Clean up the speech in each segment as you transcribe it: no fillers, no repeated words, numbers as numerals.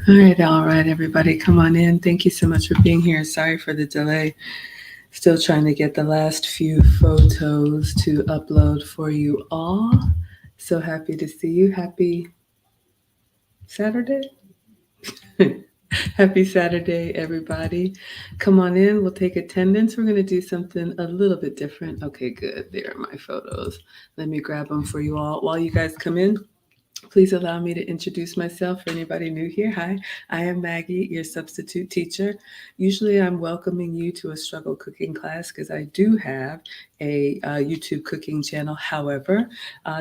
All right, everybody, come on in. Thank you so much for being here. Sorry for the delay. Still trying to get the last few photos to upload for you all. So happy to see you. Happy Saturday. Happy Saturday, everybody. Come on in. We'll take attendance. We're going to do something a little bit different. Okay, good. There are my photos. Let me grab them for you all. While you guys come in, please allow me to introduce myself for anybody new here. Hi, I am Maggie, your substitute teacher. Usually I'm welcoming you to a struggle cooking class because I do have a YouTube cooking channel. However,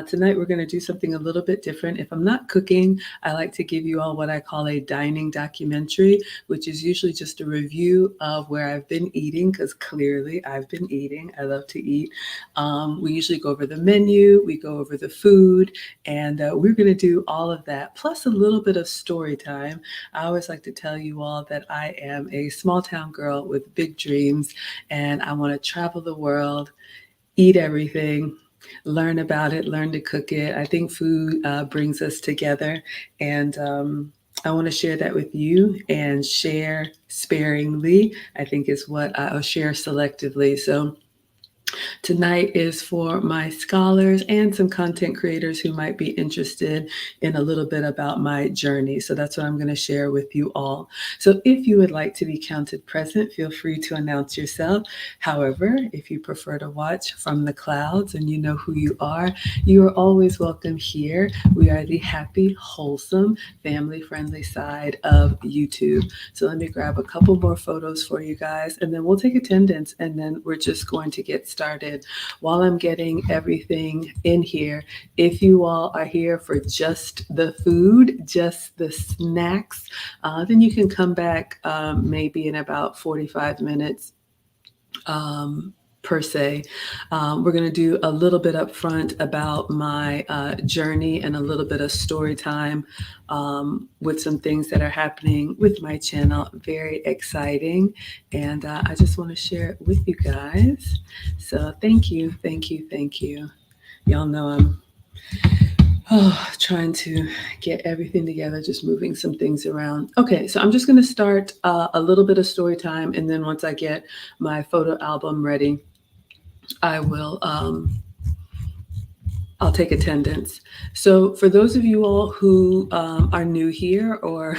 tonight we're going to do something a little bit different. If I'm not cooking, I like to give you all what I call a dining documentary, which is usually just a review of where I've been eating, because clearly I've been eating. I love to eat. We usually go over the menu, we go over the food, and we're going to do all of that, plus a little bit of story time. I always like to tell you all that I am a small town girl with big dreams, and I want to travel the world, eat everything, learn about it, learn to cook it. I think food brings us together, and I want to share that with you, and share sparingly, I think, is what I'll share selectively. So tonight is for my scholars and some content creators who might be interested in a little bit about my journey. So that's what I'm going to share with you all. So if you would like to be counted present, feel free to announce yourself. However, if you prefer to watch from the clouds and you know who you are always welcome here. We are the happy, wholesome, family-friendly side of YouTube. So let me grab a couple more photos for you guys, and then we'll take attendance, and then we're just going to get started. While I'm getting everything in here, if you all are here for just the food, just the snacks, then you can come back maybe in about 45 minutes. Per se. We're going to do a little bit up front about my journey and a little bit of story time with some things that are happening with my channel. Very exciting. And I just want to share it with you guys. So thank you, thank you, thank you. Y'all know I'm trying to get everything together, just moving some things around. Okay, so I'm just going to start a little bit of story time, and then once I get my photo album ready, I will I'll take attendance. So for those of you all who are new here, or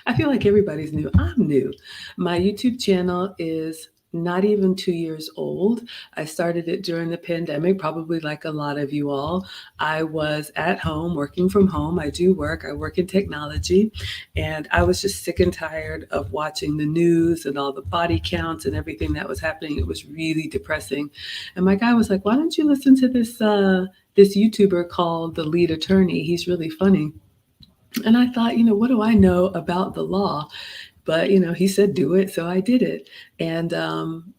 I feel like everybody's new, I'm new. My YouTube channel is not even 2 years old. I started it during the pandemic, probably like a lot of you all. I was at home, working from home. I do work. I work in technology. And I was just sick and tired of watching the news and all the body counts and everything that was happening. It was really depressing. And my guy was like, why don't you listen to this YouTuber called The Lead Attorney? He's really funny. And I thought, what do I know about the law? But, he said, do it. So I did it. And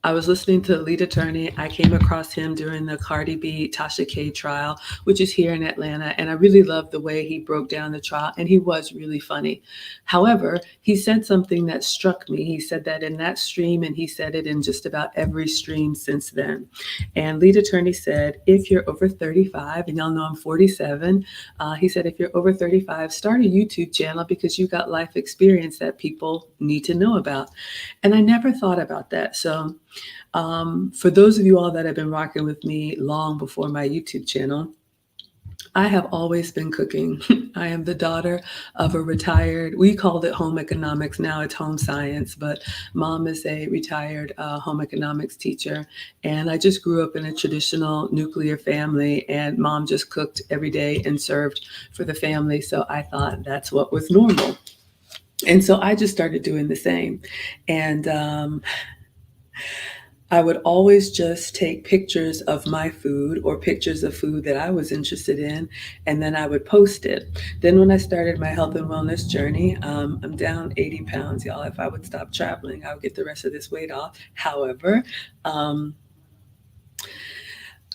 I was listening to the Lead Attorney. I came across him during the Cardi B, Tasha K trial, which is here in Atlanta. And I really loved the way he broke down the trial. And he was really funny. However, he said something that struck me. He said that in that stream, and he said it in just about every stream since then. And Lead Attorney said, if you're over 35, and y'all know I'm 47, he said, if you're over 35, start a YouTube channel because you got life experience that people need to know about. And I never thought about that. So for those of you all that have been rocking with me long before my YouTube channel, I have always been cooking. I am the daughter of a retired, we called it home economics, now it's home science, but mom is a retired home economics teacher. And I just grew up in a traditional nuclear family, and mom just cooked every day and served for the family. So I thought that's what was normal. And so I just started doing the same. And I would always just take pictures of my food or pictures of food that I was interested in, and then I would post it. Then when I started my health and wellness journey, I'm down 80 pounds, y'all. If I would stop traveling, I would get the rest of this weight off. However,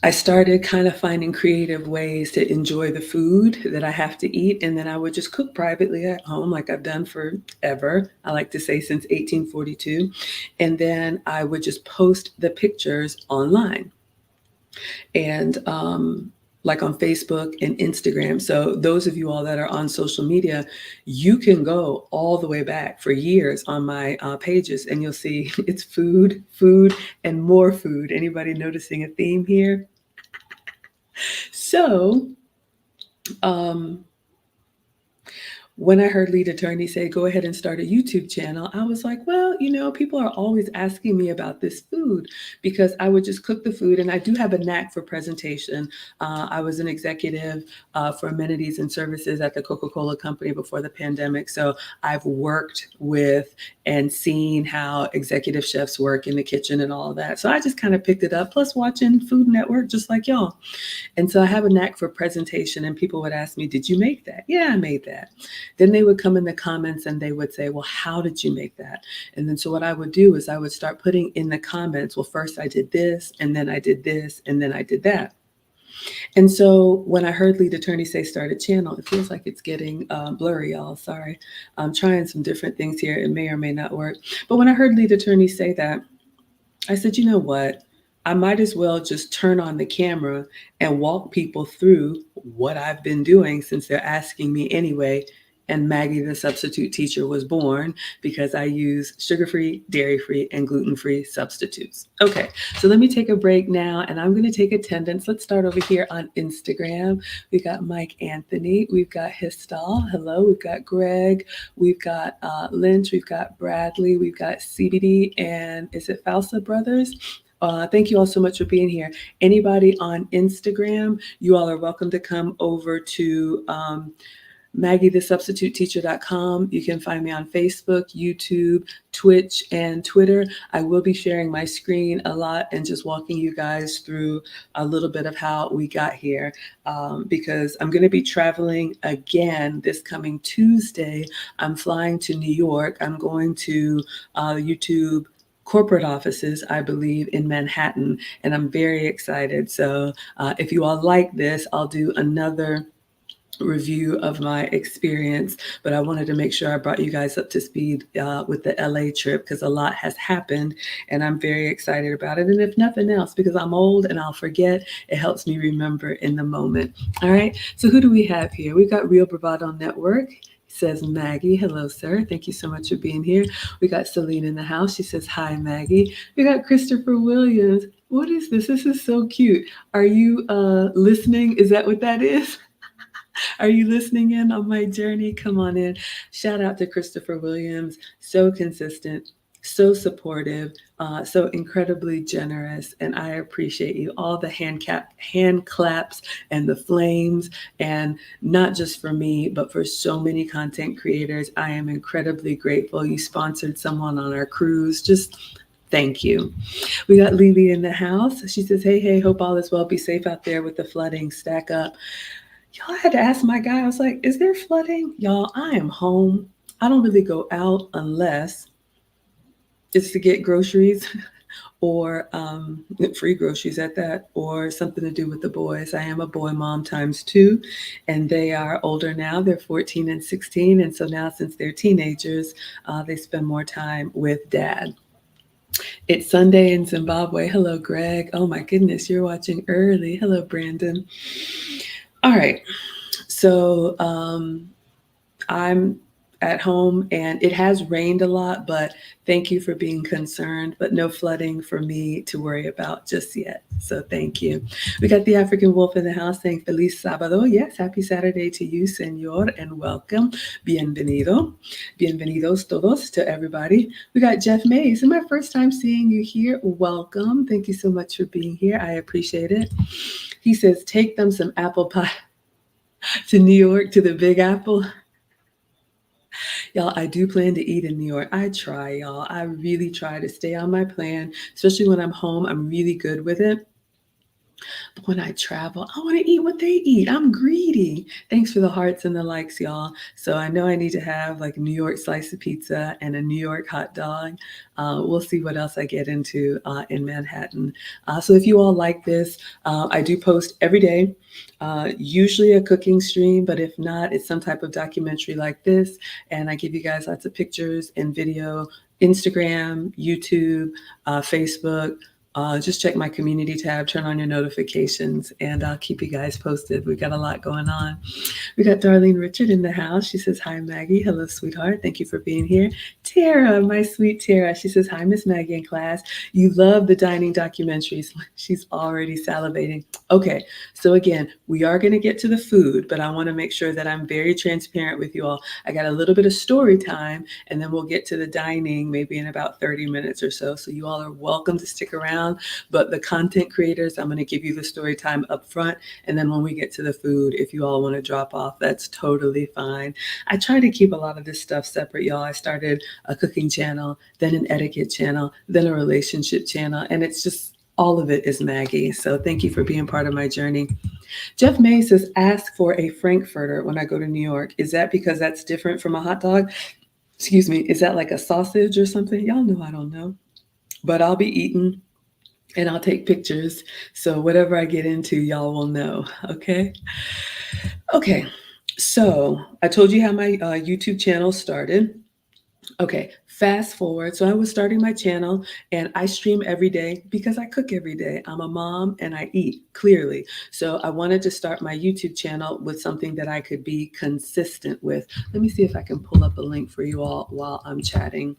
I started kind of finding creative ways to enjoy the food that I have to eat. And then I would just cook privately at home like I've done forever. I like to say since 1842. And then I would just post the pictures online. And like on Facebook and Instagram. So those of you all that are on social media, you can go all the way back for years on my pages, and you'll see it's food, food, and more food. Anybody noticing a theme here? So, um, when I heard lead attorney say, go ahead and start a YouTube channel, I was like, well, people are always asking me about this food because I would just cook the food. And I do have a knack for presentation. I was an executive for amenities and services at the Coca-Cola company before the pandemic. So I've worked with and seen how executive chefs work in the kitchen and all of that. So I just kind of picked it up, plus watching Food Network, just like y'all. And so I have a knack for presentation, and people would ask me, did you make that? Yeah, I made that. Then they would come in the comments and they would say, well, how did you make that? And then so what I would do is I would start putting in the comments, well, first I did this, and then I did this, and then I did that. And so when I heard lead attorney say start a channel, it feels like it's getting blurry, y'all. Sorry. I'm trying some different things here. It may or may not work. But when I heard lead attorney say that, I said, you know what? I might as well just turn on the camera and walk people through what I've been doing since they're asking me anyway. And Maggie, the substitute teacher, was born because I use sugar-free, dairy-free, and gluten-free substitutes. Okay, so let me take a break now, and I'm going to take attendance. Let's start over here on Instagram. We've got Mike Anthony. We've got Histal. Hello. We've got Greg. We've got Lynch. We've got Bradley. We've got CBD. And is it Falsa Brothers? Thank you all so much for being here. Anybody on Instagram, you all are welcome to come over to MaggieTheSubstituteTeacher.com. You can find me on Facebook, YouTube, Twitch, and Twitter. I will be sharing my screen a lot and just walking you guys through a little bit of how we got here because I'm going to be traveling again this coming Tuesday. I'm flying to New York. I'm going to YouTube corporate offices, I believe, in Manhattan, and I'm very excited. So if you all like this, I'll do another review of my experience, but I wanted to make sure I brought you guys up to speed with the LA trip because a lot has happened and I'm very excited about it. And if nothing else, because I'm old and I'll forget, it helps me remember in the moment. All right, so who do we have here? We've got Real Bravado Network. Says Maggie. Hello, sir. Thank you so much for being here. We got Celine in the house. She says, hi, Maggie. We got Christopher Williams. What is this? This is so cute. Are you listening? Is that what that is? Are you listening in on my journey? Come on in. Shout out to Christopher Williams. So consistent, so supportive, so incredibly generous. And I appreciate you. All the hand claps and the flames. And not just for me, but for so many content creators. I am incredibly grateful. You sponsored someone on our cruise. Just thank you. We got Lily in the house. She says, hey, hope all is well. Be safe out there with the flooding. Stack up. Y'all, I had to ask my guy, I was like, is there flooding? Y'all, I am home. I don't really go out unless it's to get groceries or free groceries at that, or something to do with the boys. I am a boy mom times two, and they are older now. They're 14 and 16. And so now since they're teenagers, they spend more time with dad. It's Sunday in Zimbabwe. Hello, Greg. Oh my goodness, you're watching early. Hello, Brandon. All right, so I'm at home and it has rained a lot, but thank you for being concerned, but no flooding for me to worry about just yet. So thank you. We got the African Wolf in the house saying Feliz Sábado. Yes, happy Saturday to you, Senor, and welcome. Bienvenido. Bienvenidos todos to everybody. We got Jeff Mays. It's my first time seeing you here. Welcome. Thank you so much for being here. I appreciate it. He says, take them some apple pie to New York, to the Big Apple. Y'all, I do plan to eat in New York. I try, y'all. I really try to stay on my plan, especially when I'm home. I'm really good with it. But when I travel, I want to eat what they eat. I'm greedy. Thanks for the hearts and the likes, y'all. So I know I need to have like a New York slice of pizza and a New York hot dog. We'll see what else I get into in Manhattan. So if you all like this, I do post every day. Usually a cooking stream, but if not, it's some type of documentary like this. And I give you guys lots of pictures and video, Instagram, YouTube, Facebook, just check my community tab, turn on your notifications, and I'll keep you guys posted. We've got a lot going on. We got Darlene Richard in the house. She says, hi, Maggie. Hello, sweetheart. Thank you for being here. Tara, my sweet Tara. She says, hi, Miss Maggie in class. You love the dining documentaries. She's already salivating. Okay, so again, we are going to get to the food, but I want to make sure that I'm very transparent with you all. I got a little bit of story time, and then we'll get to the dining maybe in about 30 minutes or so. So you all are welcome to stick around, but the content creators, I'm going to give you the story time up front, and then when we get to the food, if you all want to drop off, that's totally fine. I try to keep a lot of this stuff separate, y'all. I started a cooking channel, then an etiquette channel, then a relationship channel, and it's just all of it is Maggie. So thank you for being part of my journey. Jeff May says, ask for a Frankfurter when I go to New York. Is that because that's different from a hot dog? Excuse me. Is that like a sausage or something? Y'all know I don't know. But I'll be eating and I'll take pictures. So whatever I get into, y'all will know. Okay. Okay. So I told you how my YouTube channel started. Okay, fast forward. So I was starting my channel and I stream every day because I cook every day. I'm a mom and I eat, clearly. So I wanted to start my YouTube channel with something that I could be consistent with. Let me see if I can pull up a link for you all while I'm chatting.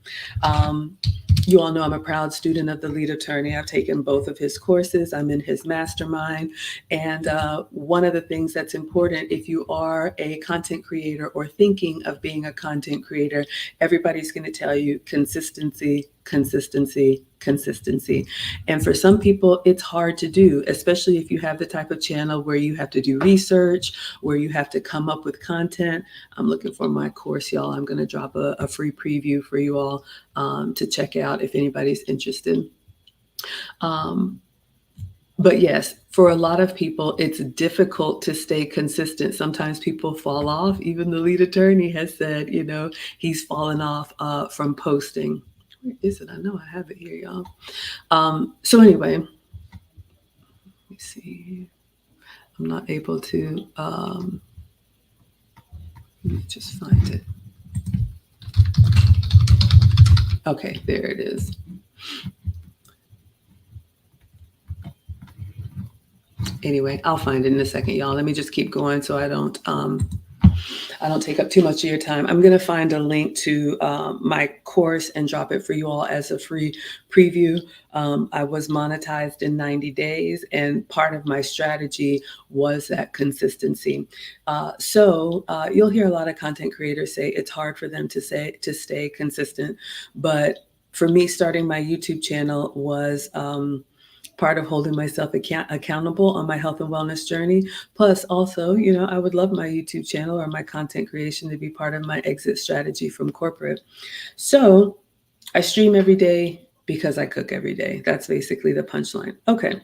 You all know I'm a proud student of the lead attorney. I've taken both of his courses. I'm in his mastermind. And one of the things that's important, if you are a content creator or thinking of being a content creator, everybody's going to tell you consistency, consistency, consistency. And for some people, it's hard to do, especially if you have the type of channel where you have to do research, where you have to come up with content. I'm looking for my course, y'all. I'm going to drop a free preview for you all to check out if anybody's interested. But yes, for a lot of people, it's difficult to stay consistent. Sometimes people fall off. Even the lead attorney has said, he's fallen off from posting. Where is it? I know I have it here, y'all. So anyway, let me see. I'm not able to, let me just find it. Okay, there it is. Anyway, I'll find it in a second, y'all. Let me just keep going so I don't take up too much of your time. I'm going to find a link to my course and drop it for you all as a free preview. I was monetized in 90 days, and part of my strategy was that consistency. So you'll hear a lot of content creators say it's hard for them to stay consistent. But for me, starting my YouTube channel was part of holding myself accountable on my health and wellness journey. Plus, also, I would love my YouTube channel or my content creation to be part of my exit strategy from corporate. So I stream every day because I cook every day. That's basically the punchline. Okay.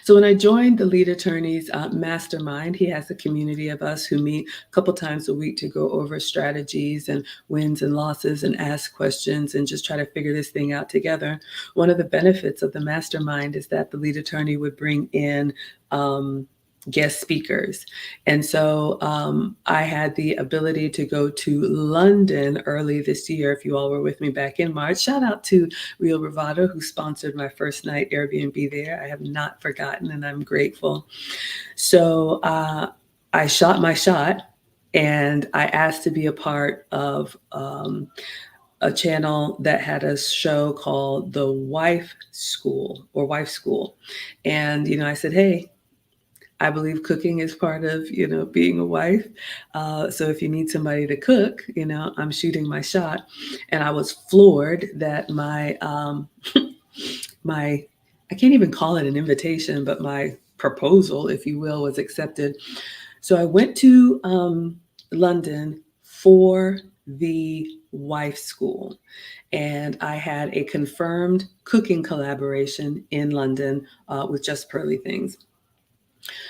So when I joined the lead attorney's mastermind, he has a community of us who meet a couple times a week to go over strategies and wins and losses and ask questions and just try to figure this thing out together. One of the benefits of the mastermind is that the lead attorney would bring in guest speakers. And so I had the ability to go to London early this year. If you all were with me back in March, shout out to Real Bravado, who sponsored my first night Airbnb there. I have not forgotten, and I'm grateful. So I shot my shot, and I asked to be a part of a channel that had a show called The Wife School or Wife School. And, I said, hey, I believe cooking is part of, being a wife. So if you need somebody to cook, I'm shooting my shot. And I was floored that my, I can't even call it an invitation, but my proposal, if you will, was accepted. So I went to London for the wife school. And I had a confirmed cooking collaboration in London with Just Pearly Things.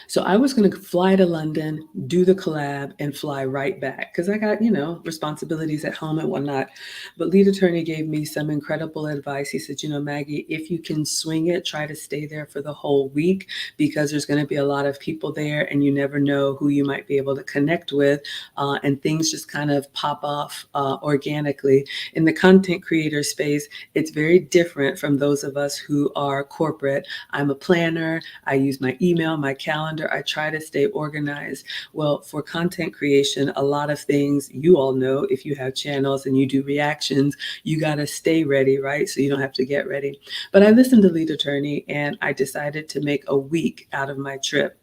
So I was going to fly to London, do the collab, and fly right back because I got, responsibilities at home and whatnot. But lead attorney gave me some incredible advice. He said, Maggie, if you can swing it, try to stay there for the whole week because there's going to be a lot of people there and you never know who you might be able to connect with. And things just kind of pop off organically. In the content creator space, it's very different from those of us who are corporate. I'm a planner. I use my email, my calendar. I try to stay organized. Well, for content creation, a lot of things you all know, if you have channels and you do reactions, you got to stay ready, right? So you don't have to get ready. But I listened to Lead Attorney and I decided to make a week out of my trip.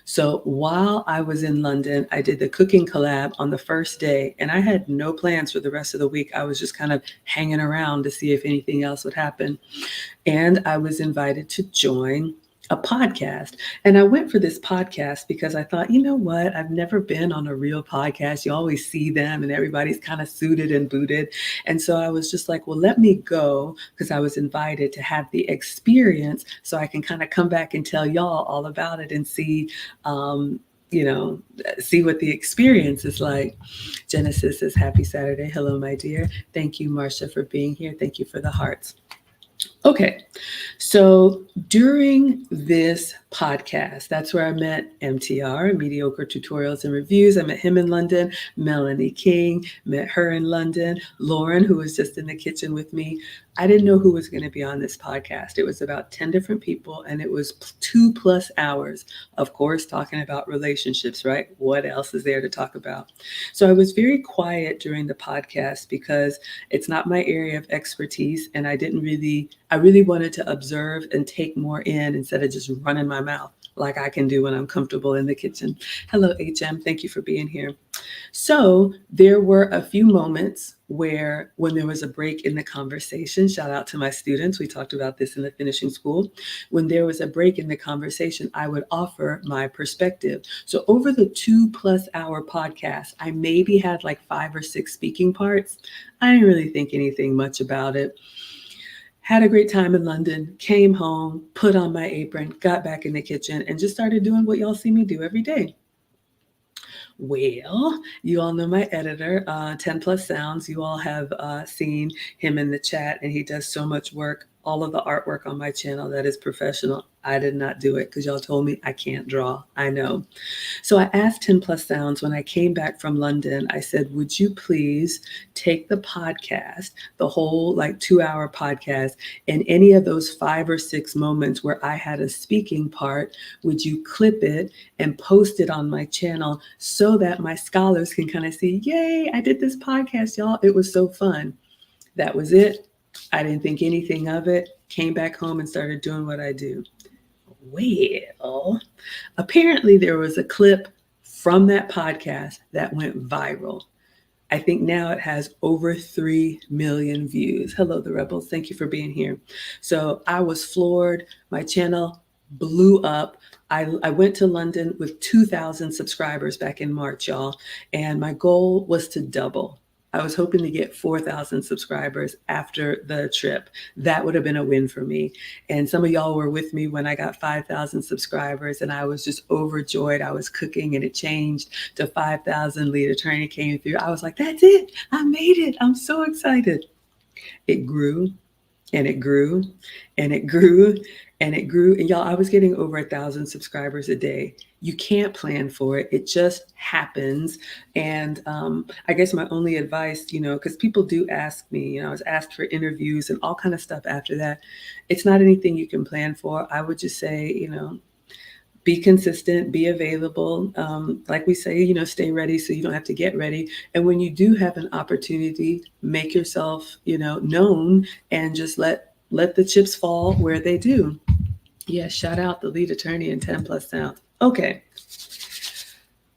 So while I was in London, I did the cooking collab on the first day and I had no plans for the rest of the week. I was just kind of hanging around to see if anything else would happen. And I was invited to join a podcast. And I went for this podcast because I thought, you know what? I've never been on a real podcast. You always see them and everybody's kind of suited and booted. And so I was just like, well, let me go because I was invited to have the experience so I can kind of come back and tell y'all all about it and see, see what the experience is like. Genesis says, happy Saturday. Hello, my dear. Thank you, Marcia, for being here. Thank you for the hearts. Okay, so during this podcast, that's where I met MTR, Mediocre Tutorials and Reviews. I met him in London. Melanie King, met her in London. Lauren, who was just in the kitchen with me. I didn't know who was going to be on this podcast. It was about 10 different people, and it was 2+ hours, of course, talking about relationships, right? What else is there to talk about? So I was very quiet during the podcast because it's not my area of expertise, and I really wanted to observe and take more in instead of just running my mouth like I can do when I'm comfortable in the kitchen. Hello, HM. Thank you for being here. So there were a few moments where when there was a break in the conversation, shout out to my students, we talked about this in the finishing school. When there was a break in the conversation, I would offer my perspective. So over the 2+ hour podcast, I maybe had like 5 or 6 speaking parts. I didn't really think anything much about it. Had a great time in London, came home, put on my apron, got back in the kitchen, and just started doing what y'all see me do every day. Well, you all know my editor, 10+ Sounds. You all have seen him in the chat, and he does so much work. All of the artwork on my channel that is professional. I did not do it because y'all told me I can't draw. I know. So I asked 10+ Sounds when I came back from London, I said, would you please take the podcast, the whole 2-hour podcast, and any of those 5 or 6 moments where I had a speaking part, would you clip it and post it on my channel so that my scholars can kind of see, yay, I did this podcast, y'all. It was so fun. That was it. I didn't think anything of it. Came back home and started doing what I do. Well, apparently there was a clip from that podcast that went viral. I think now it has over 3 million views. Hello, the Rebels. Thank you for being here. So I was floored. My channel blew up. I went to London with 2,000 subscribers back in March, y'all. And my goal was to double. I was hoping to get 4,000 subscribers after the trip. That would have been a win for me. And some of y'all were with me when I got 5,000 subscribers and I was just overjoyed. I was cooking and it changed to 5,000. Lead attorney came through. I was like, that's it. I made it. I'm so excited. It grew and it grew and it grew and it grew. And y'all, I was getting over 1,000 subscribers a day. You can't plan for it. It just happens. And I guess my only advice, because people do ask me, I was asked for interviews and all kind of stuff after that. It's not anything you can plan for. I would just say, be consistent, be available. Like we say, stay ready so you don't have to get ready. And when you do have an opportunity, make yourself, known and just let the chips fall where they do. Yeah, shout out the lead attorney and 10+ Sounds. Okay.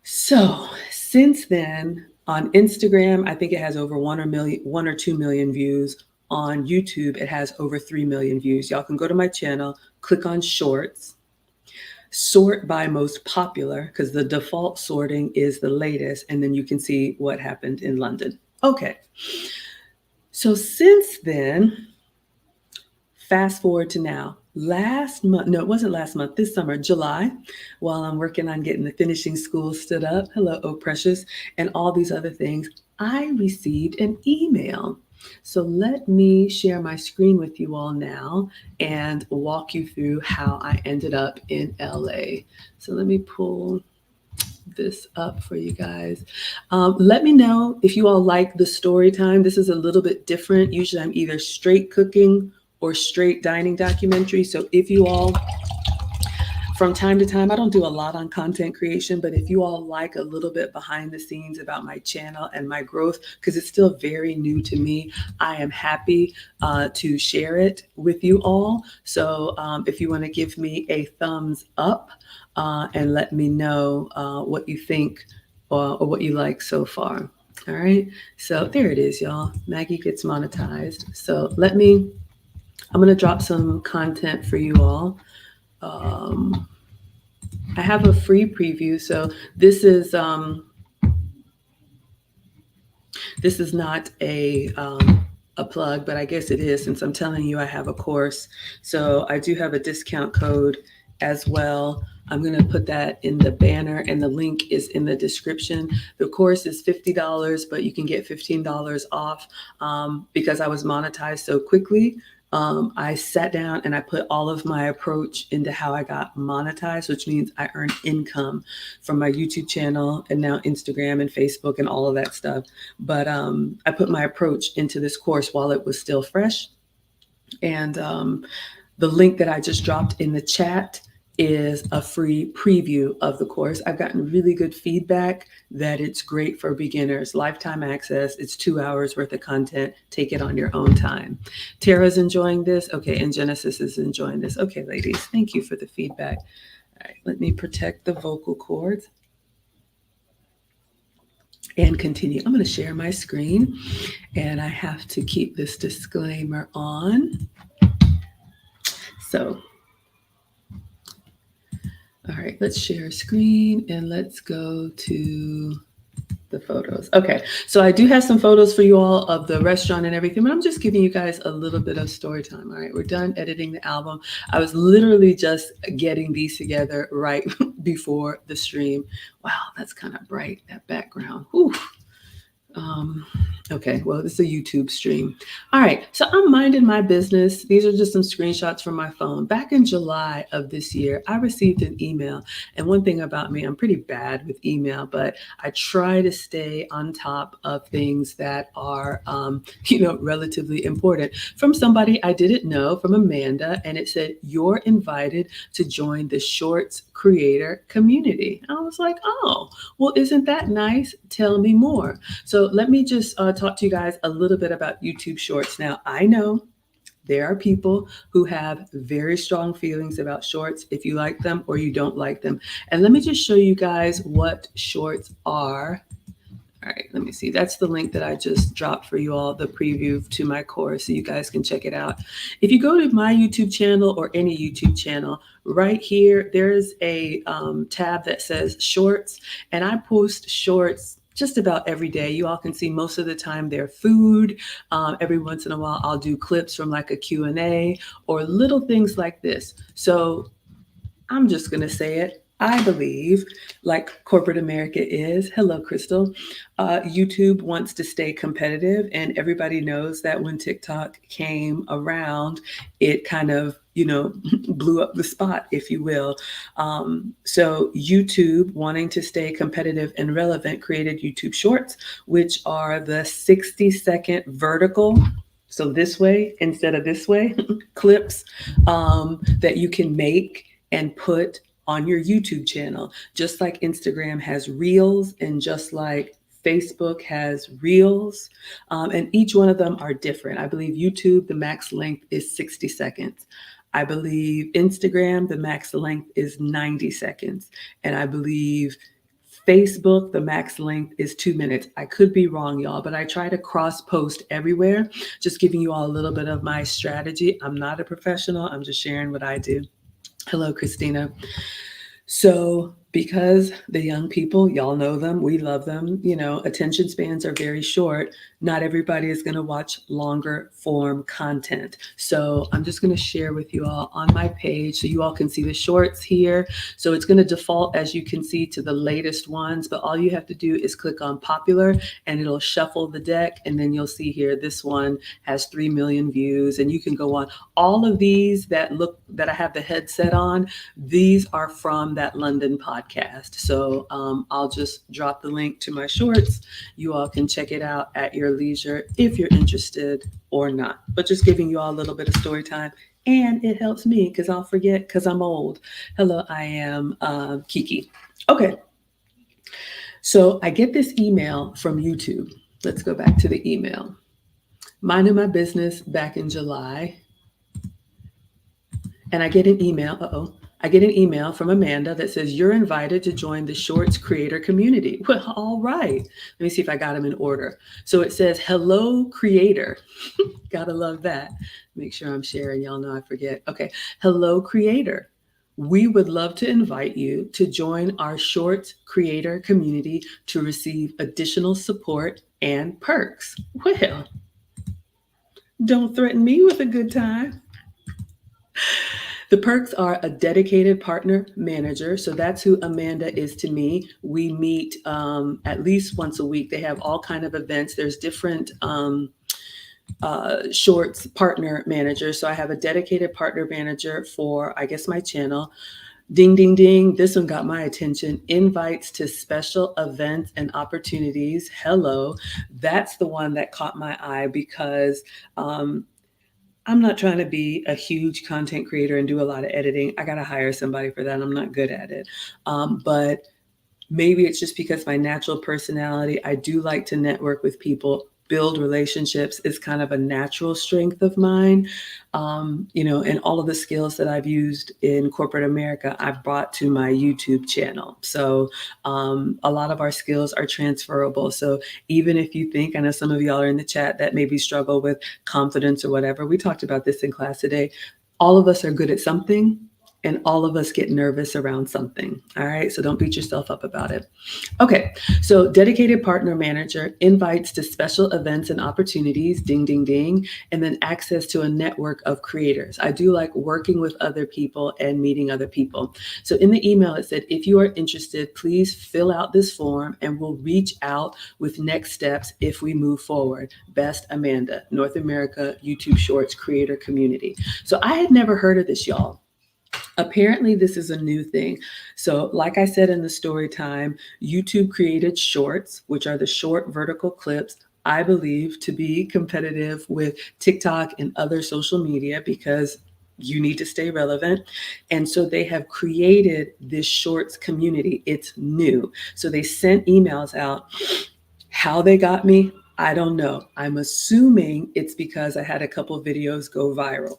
So since then, on Instagram, I think it has over 1 or 2 million views. On YouTube, it has over 3 million views. Y'all can go to my channel, click on Shorts, sort by most popular, because the default sorting is the latest, and then you can see what happened in London. Okay. So since then, fast forward to now, last month, no, it wasn't last month, this summer, July, while I'm working on getting the finishing school stood up, hello, oh precious, and all these other things, I received an email. So let me share my screen with you all now and walk you through how I ended up in LA. So let me pull this up for you guys. Let me know if you all like the story time. This is a little bit different. Usually I'm either straight cooking or straight dining documentary. So if you all, from time to time, I don't do a lot on content creation, but if you all like a little bit behind the scenes about my channel and my growth, because it's still very new to me, I am happy to share it with you all. So if you want to give me a thumbs up and let me know what you think or what you like so far. All right. So there it is, y'all. Maggie gets monetized. So I'm going to drop some content for you all. I have a free preview. So this is not a plug, but I guess it is since I'm telling you I have a course. So I do have a discount code as well. I'm going to put that in the banner and the link is in the description. The course is $50, but you can get $15 off because I was monetized so quickly. I sat down and I put all of my approach into how I got monetized, which means I earned income from my YouTube channel and now Instagram and Facebook and all of that stuff. But I put my approach into this course while it was still fresh. And the link that I just dropped in the chat is a free preview of the course. I've gotten really good feedback that it's great for beginners, lifetime access. It's 2 hours worth of content. Take it on your own time. Tara's enjoying this. Okay, and Genesis is enjoying this. Okay, ladies, thank you for the feedback. All right, let me protect the vocal cords and continue. I'm going to share my screen and I have to keep this disclaimer on. So, all right, let's share screen and let's go to the photos. Okay, so I do have some photos for you all of the restaurant and everything, but I'm just giving you guys a little bit of story time. All right, we're done editing the album. I was literally just getting these together right before the stream. Wow, that's kind of bright, that background. Whew. Okay, well, this is a YouTube stream. All right, so I'm minding my business. These are just some screenshots from my phone. Back in July of this year, I received an email. And one thing about me, I'm pretty bad with email, but I try to stay on top of things that are, relatively important. From somebody I didn't know, from Amanda, and it said, "You're invited to join the Shorts creator community." I was like, oh, well, isn't that nice? Tell me more. So let me just talk to you guys a little bit about YouTube Shorts. Now, I know there are people who have very strong feelings about shorts, if you like them or you don't like them. And let me just show you guys what shorts are. All right, let me see. That's the link that I just dropped for you all, the preview to my course, so you guys can check it out. If you go to my YouTube channel or any YouTube channel, right here, there's a tab that says Shorts, and I post shorts just about every day. You all can see most of the time they're food. Every once in a while, I'll do clips from like a Q&A or little things like this. So I'm just going to say it. I believe, like corporate America is, hello, Crystal, YouTube wants to stay competitive. And everybody knows that when TikTok came around, it kind of, blew up the spot, if you will. So YouTube, wanting to stay competitive and relevant, created YouTube Shorts, which are the 60-second vertical, so this way instead of this way, clips that you can make and put on your YouTube channel, just like Instagram has Reels and just like Facebook has Reels, and each one of them are different. I believe YouTube, the max length is 60 seconds. I believe Instagram, the max length is 90 seconds. And I believe Facebook, the max length is 2 minutes. I could be wrong, y'all, but I try to cross post everywhere, just giving you all a little bit of my strategy. I'm not a professional. I'm just sharing what I do. Hello, Christina. So because the young people, y'all know them, we love them, attention spans are very short. Not everybody is going to watch longer form content. So I'm just going to share with you all on my page so you all can see the shorts here. So it's going to default, as you can see, to the latest ones, but all you have to do is click on popular and it'll shuffle the deck. And then you'll see here, this one has 3 million views, and you can go on. All of these that I have the headset on, these are from that London podcast. So I'll just drop the link to my shorts. You all can check it out at your leisure if you're interested or not. But just giving you all a little bit of story time. And it helps me because I'll forget because I'm old. Hello, I am Kiki. Okay. So I get this email from YouTube. Let's go back to the email. Minding my business back in July. And I get an email. I get an email from Amanda that says, you're invited to join the Shorts creator community. Well, all right. Let me see if I got them in order. So it says, hello, creator. Gotta love that. Make sure I'm sharing. Y'all know I forget. Okay. Hello, creator. We would love to invite you to join our Shorts creator community to receive additional support and perks. Well, don't threaten me with a good time. The perks are a dedicated partner manager. So that's who Amanda is to me. We meet at least once a week. They have all kind of events. There's different Shorts partner managers. So I have a dedicated partner manager for, I guess, my channel. Ding, ding, ding. This one got my attention. Invites to special events and opportunities. Hello. That's the one that caught my eye because I'm not trying to be a huge content creator and do a lot of editing. I got to hire somebody for that. I'm not good at it. But maybe it's just because my natural personality, I do like to network with people, build relationships is kind of a natural strength of mine. And all of the skills that I've used in corporate America, I've brought to my YouTube channel. So a lot of our skills are transferable. So even if you think, I know some of y'all are in the chat that maybe struggle with confidence or whatever, we talked about this in class today. All of us are good at something. And all of us get nervous around something. All right. So don't beat yourself up about it. Okay. So dedicated partner manager, invites to special events and opportunities, ding, ding, ding, and then access to a network of creators. I do like working with other people and meeting other people. So in the email, it said, if you are interested, please fill out this form and we'll reach out with next steps if we move forward. Best, Amanda, North America YouTube Shorts creator community. So I had never heard of this, y'all. Apparently, this is a new thing. So like I said in the story time, YouTube created shorts, which are the short vertical clips, I believe, to be competitive with TikTok and other social media because you need to stay relevant. And so they have created this shorts community. It's new. So they sent emails out. How they got me, I don't know. I'm assuming it's because I had a couple videos go viral.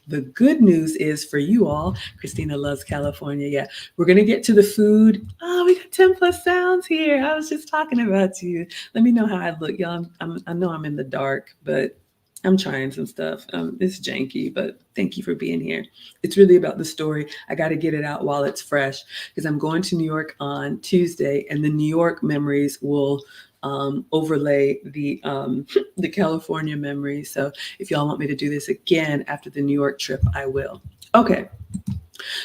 The good news is for you all, Christina loves California. Yeah, we're going to get to the food. Oh, we got 10 plus sounds here. I was just talking about you. Let me know how I look. Y'all, I know I'm in the dark, but I'm trying some stuff. It's janky, but thank you for being here. It's really about the story. I got to get it out while it's fresh because I'm going to New York on Tuesday, and the New York memories will overlay the California memories. So if y'all want me to do this again after the New York trip, I will. Okay.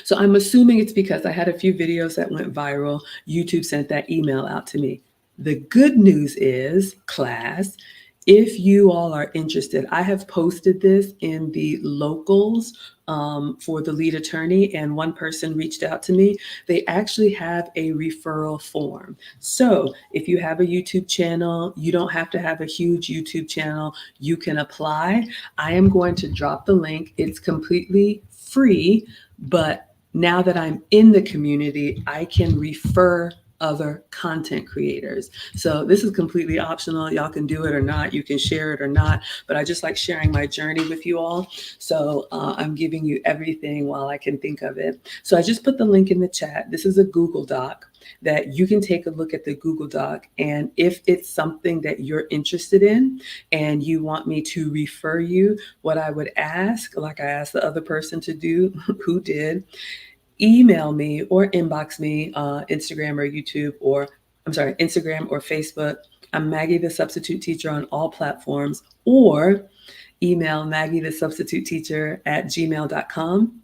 So I'm assuming it's because I had a few videos that went viral. YouTube sent that email out to me. The good news is, class, if you all are interested, I have posted this in the locals for the lead attorney, and one person reached out to me. They actually have a referral form. So if you have a YouTube channel, you don't have to have a huge YouTube channel. You can apply. I am going to drop the link. It's completely free, but now that I'm in the community, I can refer other content creators. So this is completely optional. Y'all can do it or not. You can share it or not, but I just like sharing my journey with you all. So I'm giving you everything while I can think of it. So I just put the link in the chat. This is a Google Doc that you can take a look at the Google Doc. And if it's something that you're interested in and you want me to refer you, what I would ask, like I asked the other person to do, who did, email me or inbox me, Instagram or YouTube, or I'm sorry, Instagram or Facebook. I'm Maggie the Substitute Teacher on all platforms, or email Maggie the Substitute Teacher at gmail.com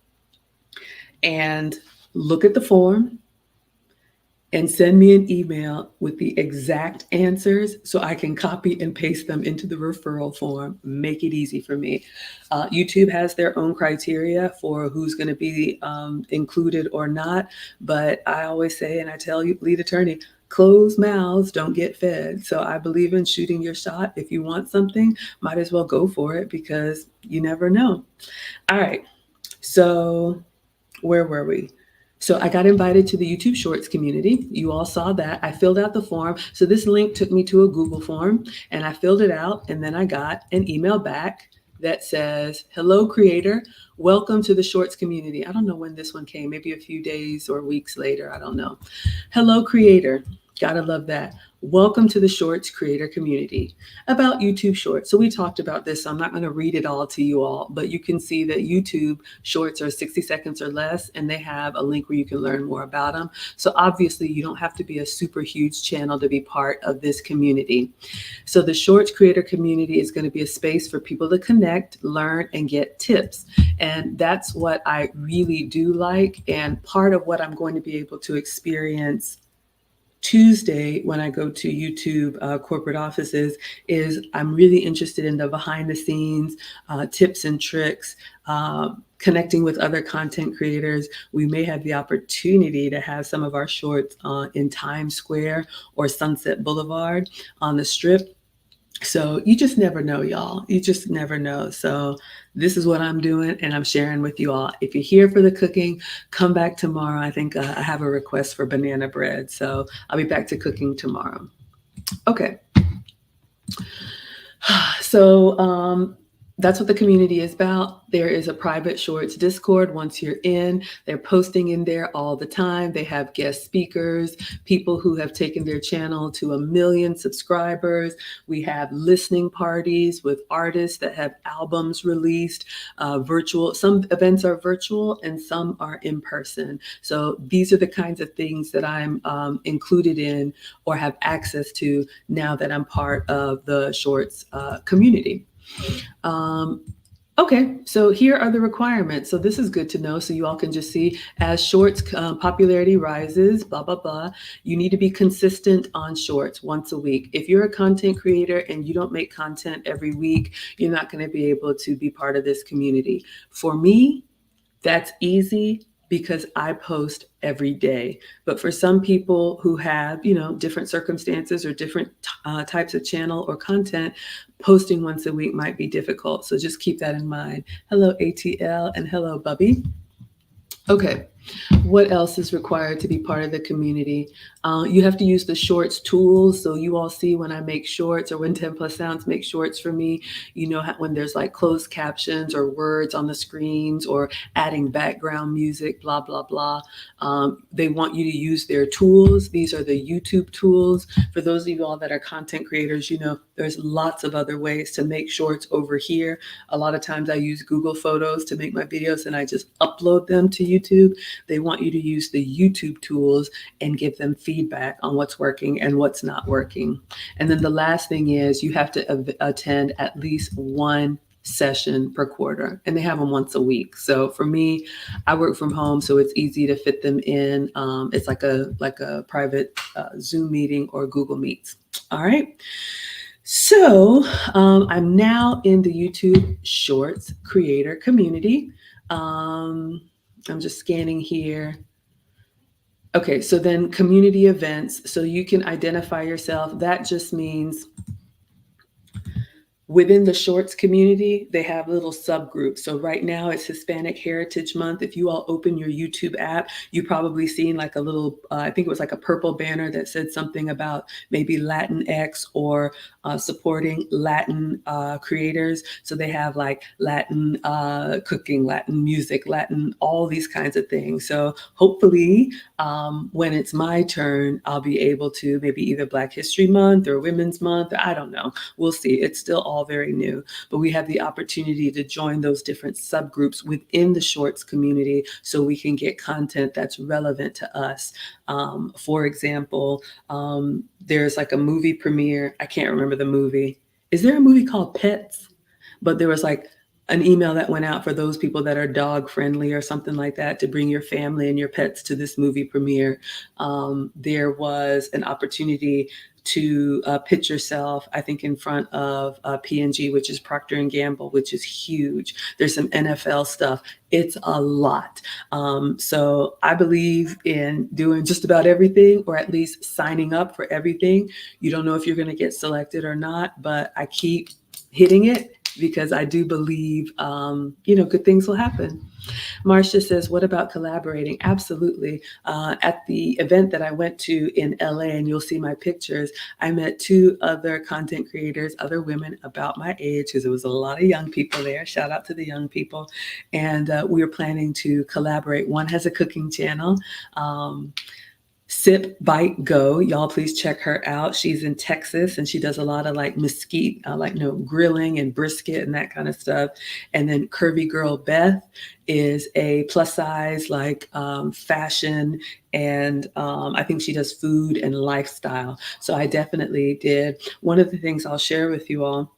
and look at the form and send me an email with the exact answers so I can copy and paste them into the referral form. Make it easy for me. YouTube has their own criteria for who's going to be included or not. But I always say, and I tell you, lead attorney, closed mouths don't get fed. So I believe in shooting your shot. If you want something, might as well go for it because you never know. All right. So where were we? So I got invited to the YouTube Shorts community. You all saw that. I filled out the form. So this link took me to a Google form and I filled it out, and then I got an email back that says, "Hello, creator. Welcome to the Shorts community." I don't know when this one came, maybe a few days or weeks later. I don't know. "Hello, creator." Gotta love that. "Welcome to the Shorts creator community." About YouTube Shorts. So we talked about this, so I'm not going to read it all to you all, but you can see that YouTube Shorts are 60 seconds or less, and they have a link where you can learn more about them. So obviously you don't have to be a super huge channel to be part of this community. So the Shorts creator community is going to be a space for people to connect, learn, and get tips. And that's what I really do like. And part of what I'm going to be able to experience Tuesday when I go to YouTube corporate offices is I'm really interested in the behind the scenes tips and tricks, connecting with other content creators. We may have the opportunity to have some of our shorts in Times Square or Sunset Boulevard on the Strip. So you just never know, y'all. You just never know. So this is what I'm doing, and I'm sharing with you all. If you're here for the cooking, come back tomorrow. I think I have a request for banana bread, so I'll be back to cooking tomorrow. Okay. So that's what the community is about. There is a private Shorts Discord. Once you're in, they're posting in there all the time. They have guest speakers, people who have taken their channel to 1 million subscribers. We have listening parties with artists that have albums released, virtual. Some events are virtual and some are in person. So these are the kinds of things that I'm included in or have access to now that I'm part of the Shorts community. Okay, so here are the requirements. So this is good to know. So you all can just see as Shorts popularity rises, blah, blah, blah, you need to be consistent on Shorts once a week. If you're a content creator and you don't make content every week, you're not going to be able to be part of this community. For me, that's easy because I post every day. But for some people who have, different circumstances or different types of channel or content, posting once a week might be difficult. So just keep that in mind. Hello, ATL, and hello, Bubby. Okay, what else is required to be part of the community? You have to use the Shorts tools. So you all see when I make shorts or when 10 Plus Sounds make shorts for me, when there's like closed captions or words on the screens or adding background music, blah, blah, blah. They want you to use their tools. These are the YouTube tools. For those of you all that are content creators, there's lots of other ways to make shorts over here. A lot of times I use Google Photos to make my videos and I just upload them to YouTube. They want you to use the YouTube tools and give them feedback on what's working and what's not working. And then the last thing is you have to attend at least one session per quarter, and they have them once a week. So for me, I work from home, so it's easy to fit them in. It's like a private Zoom meeting or Google Meets. All right. So I'm now in the YouTube Shorts creator community. I'm just scanning here. Okay, so then community events. So you can identify yourself. That just means within the Shorts community, they have little subgroups. So right now it's Hispanic Heritage Month. If you all open your YouTube app, you probably seen like a little, I think it was like a purple banner that said something about maybe Latinx or supporting Latin creators. So they have like Latin cooking, Latin music, Latin, all these kinds of things. So hopefully when it's my turn, I'll be able to maybe either Black History Month or Women's Month. I don't know. We'll see. It's still all all very new, but we have the opportunity to join those different subgroups within the shorts community so we can get content that's relevant to us. For example, there's like a movie premiere. I can't remember the movie. Is there a movie called Pets? But there was like an email that went out for those people that are dog friendly or something like that to bring your family and your pets to this movie premiere. There was an opportunity to pitch yourself, I think, in front of P&G, which is Procter & Gamble, which is huge. There's some NFL stuff. It's a lot. So I believe in doing just about everything, or at least signing up for everything. You don't know if you're going to get selected or not, but I keep hitting it because I do believe, good things will happen. Marcia says, what about collaborating? Absolutely. At the event that I went to in LA, and you'll see my pictures, I met 2 other content creators, other women about my age, because there was a lot of young people there. Shout out to the young people. And we were planning to collaborate. One has a cooking channel. Sip, Bite, Go. Y'all please check her out. She's in Texas and she does a lot of like mesquite, grilling and brisket and that kind of stuff. And then Curvy Girl Beth is a plus size, fashion, and I think she does food and lifestyle. So I definitely did. One of the things I'll share with you all,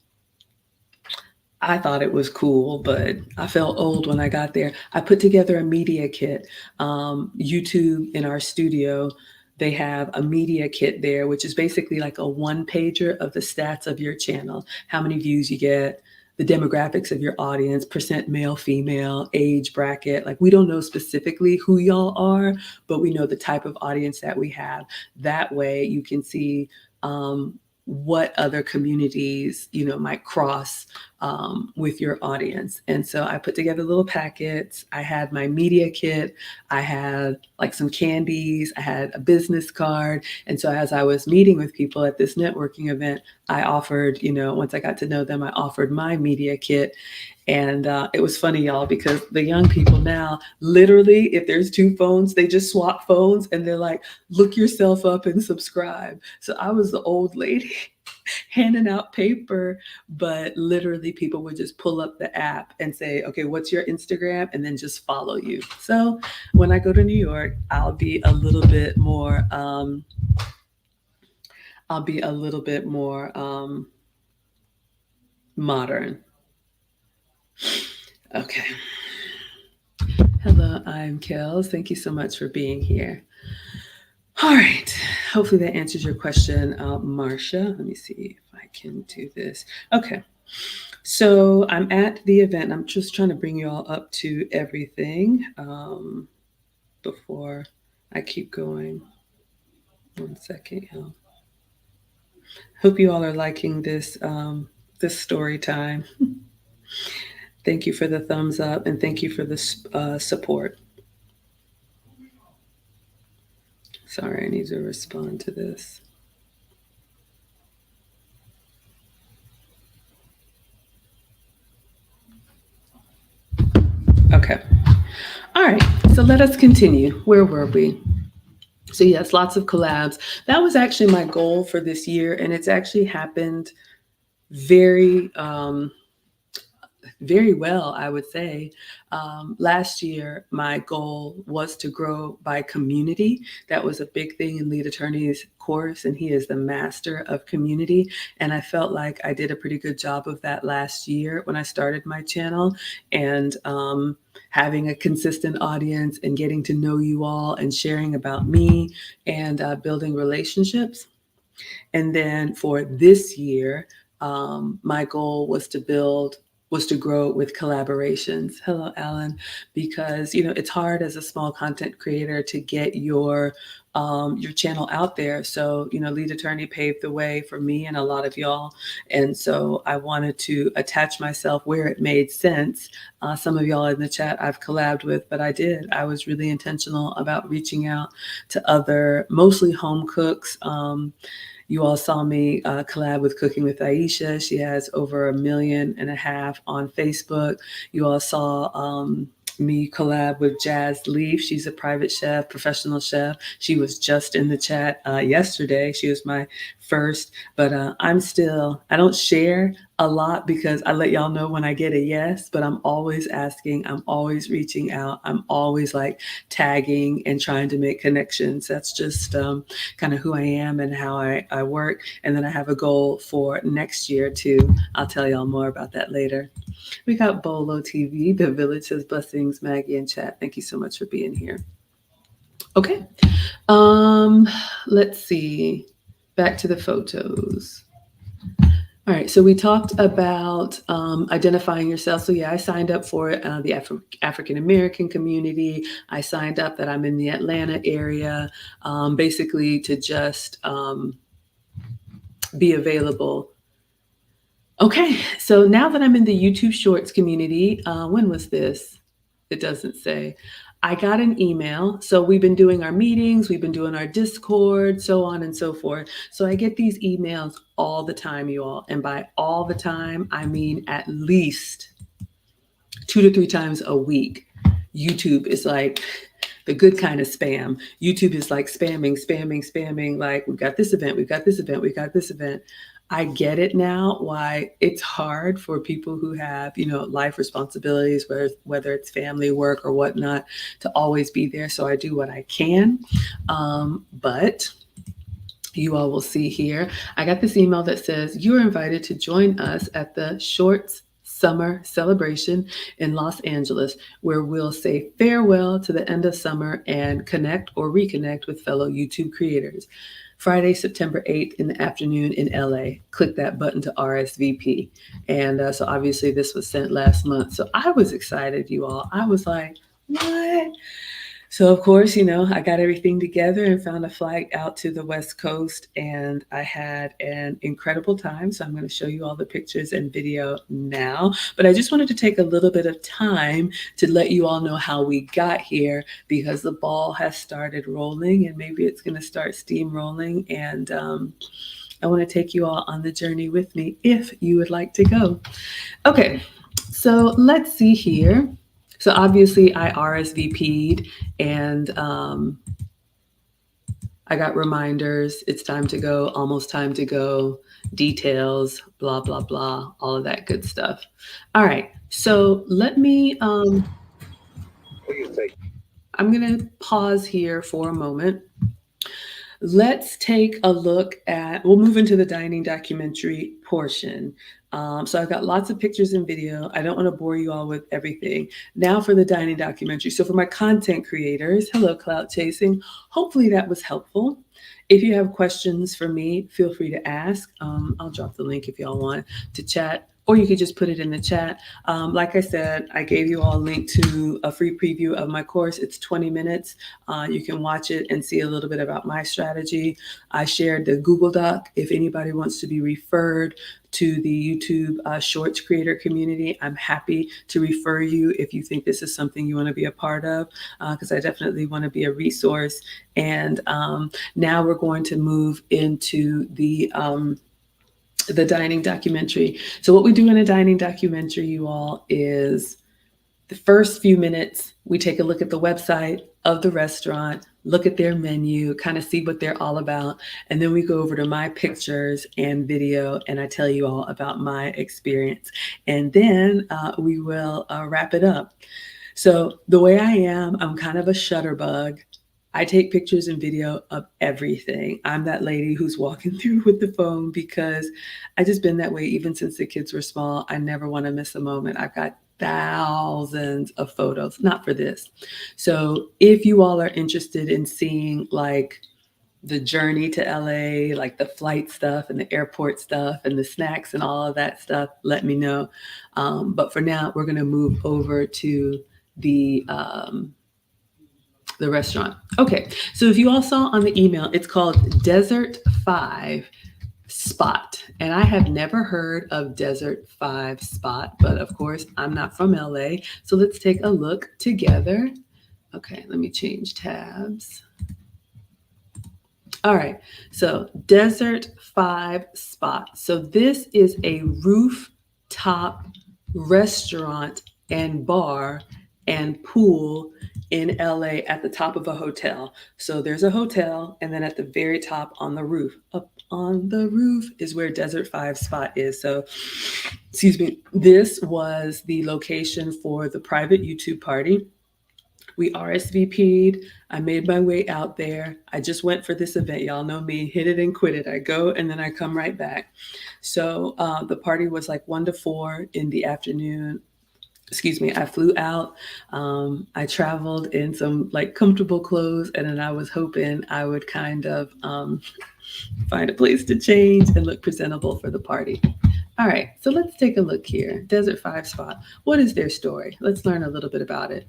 I thought it was cool, but I felt old when I got there. I put together a media kit. YouTube in our studio, they have a media kit there, which is basically like a 1-pager of the stats of your channel, how many views you get, the demographics of your audience, percent male, female, age bracket. Like, we don't know specifically who y'all are, but we know the type of audience that we have. That way you can see what other communities, might cross with your audience. And so I put together little packets. I had my media kit. I had like some candies. I had a business card. And so as I was meeting with people at this networking event, I offered, once I got to know them, I offered my media kit. And it was funny, y'all, because the young people now, literally, if there's 2 phones, they just swap phones and they're like, look yourself up and subscribe. So I was the old lady handing out paper, but literally people would just pull up the app and say, okay, what's your Instagram? And then just follow you. So when I go to New York, I'll be a little bit more, modern. Okay. Hello, I'm Kels. Thank you so much for being here. All right. Hopefully that answers your question, Marcia. Let me see if I can do this. Okay. So I'm at the event. I'm just trying to bring you all up to everything before I keep going. 1 second. Hope you all are liking this story time. Thank you for the thumbs up and thank you for the support. Sorry, I need to respond to this. Okay. All right. So let us continue. Where were we? So yes, lots of collabs. That was actually my goal for this year, and it's actually happened very very well, I would say. Last year, my goal was to grow by community. That was a big thing in Lead Attorney's course, and he is the master of community. And I felt like I did a pretty good job of that last year when I started my channel, and having a consistent audience and getting to know you all and sharing about me and building relationships. And then for this year, my goal was to grow with collaborations. Hello, Alan, because it's hard as a small content creator to get your channel out there. So Lead Attorney paved the way for me and a lot of y'all, and so I wanted to attach myself where it made sense. Some of y'all in the chat I've collabed with, but I was really intentional about reaching out to other, mostly home cooks. You all saw me collab with Cooking with Aisha. She has over 1.5 million on Facebook. You all saw me collab with Jazz Leaf. She's a private chef, professional chef. She was just in the chat yesterday. She was my first, but I don't share a lot because I let y'all know when I get a yes, but I'm always asking, I'm always reaching out, I'm always like tagging and trying to make connections. That's just kind of who I am and how I work. And then I have a goal for next year too. I'll tell y'all more about that later. We got Bolo TV. The Village says blessings, Maggie and chat. Thank you so much for being here. Okay. Let's see. Back to the photos. All right, so we talked about identifying yourself. So yeah, I signed up for the African American community. I signed up that I'm in the Atlanta area, basically to just be available. Okay, so now that I'm in the YouTube Shorts community, when was this? It doesn't say. I got an email. So we've been doing our meetings, we've been doing our Discord, so on and so forth. So I get these emails all the time, you all. And by all the time, I mean at least 2 to 3 times a week. YouTube is like the good kind of spam. YouTube is like spamming. Like, we've got this event, we've got this event, we've got this event. I get it now why it's hard for people who have, life responsibilities, whether it's family, work, or whatnot, to always be there. So I do what I can. But you all will see here, I got this email that says, you're invited to join us at the Shorts Summer Celebration in Los Angeles, where we'll say farewell to the end of summer and connect or reconnect with fellow YouTube creators. Friday, September 8th in the afternoon in LA. Click that button to RSVP. And so obviously this was sent last month. So I was excited, you all. I was like, what? So of course, I got everything together and found a flight out to the West Coast, and I had an incredible time. So I'm going to show you all the pictures and video now. But I just wanted to take a little bit of time to let you all know how we got here, because the ball has started rolling and maybe it's going to start steamrolling. And I want to take you all on the journey with me if you would like to go. Okay, so let's see here. So obviously I RSVP'd and I got reminders. It's time to go, almost time to go, details, blah, blah, blah, all of that good stuff. All right. So let me, I'm going to pause here for a moment. Let's take a look at, we'll move into the dining documentary portion. So I've got lots of pictures and video. I don't want to bore you all with everything. Now for the dining documentary. So for my content creators, hello, Cloud Chasing. Hopefully that was helpful. If you have questions for me, feel free to ask. I'll drop the link if y'all want to chat, or you could just put it in the chat. Like I said, I gave you all a link to a free preview of my course. It's 20 minutes. You can watch it and see a little bit about my strategy. I shared the Google Doc. If anybody wants to be referred to the YouTube Shorts creator community, I'm happy to refer you if you think this is something you want to be a part of, because I definitely want to be a resource. And now we're going to move into the dining documentary. So what we do in a dining documentary, you all, is the first few minutes, we take a look at the website of the restaurant, look at their menu, kind of see what they're all about. And then we go over to my pictures and video, and I tell you all about my experience. And then we will wrap it up. So the way I am, I'm kind of a shutterbug. I take pictures and video of everything. I'm that lady who's walking through with the phone because I just been that way even since the kids were small. I never want to miss a moment. I've got thousands of photos, not for this. So if you all are interested in seeing like the journey to LA, like the flight stuff and the airport stuff and the snacks and all of that stuff, let me know. But for now, we're going to move over to the restaurant. Okay, so if you all saw on the email, it's called Desert 5 Spot. And I have never heard of Desert 5 Spot, but of course, I'm not from LA. So let's take a look together. Okay, let me change tabs. All right, so Desert 5 Spot. So this is a rooftop restaurant and bar, and pool in LA at the top of a hotel. So there's a hotel, and then at the very top on the roof, up on the roof, is where Desert 5 spot is. So, excuse me, this was the location for the private YouTube party. We RSVP'd. I made my way out there. I just went for this event. Y'all know me, hit it and quit it. I go and then I come right back. So the party was like 1 to 4 in the afternoon. Excuse me, I flew out. I traveled in some like comfortable clothes, and then I was hoping I would kind of find a place to change and look presentable for the party. All right, so let's take a look here. Desert 5 spot. What is their story? Let's learn a little bit about it.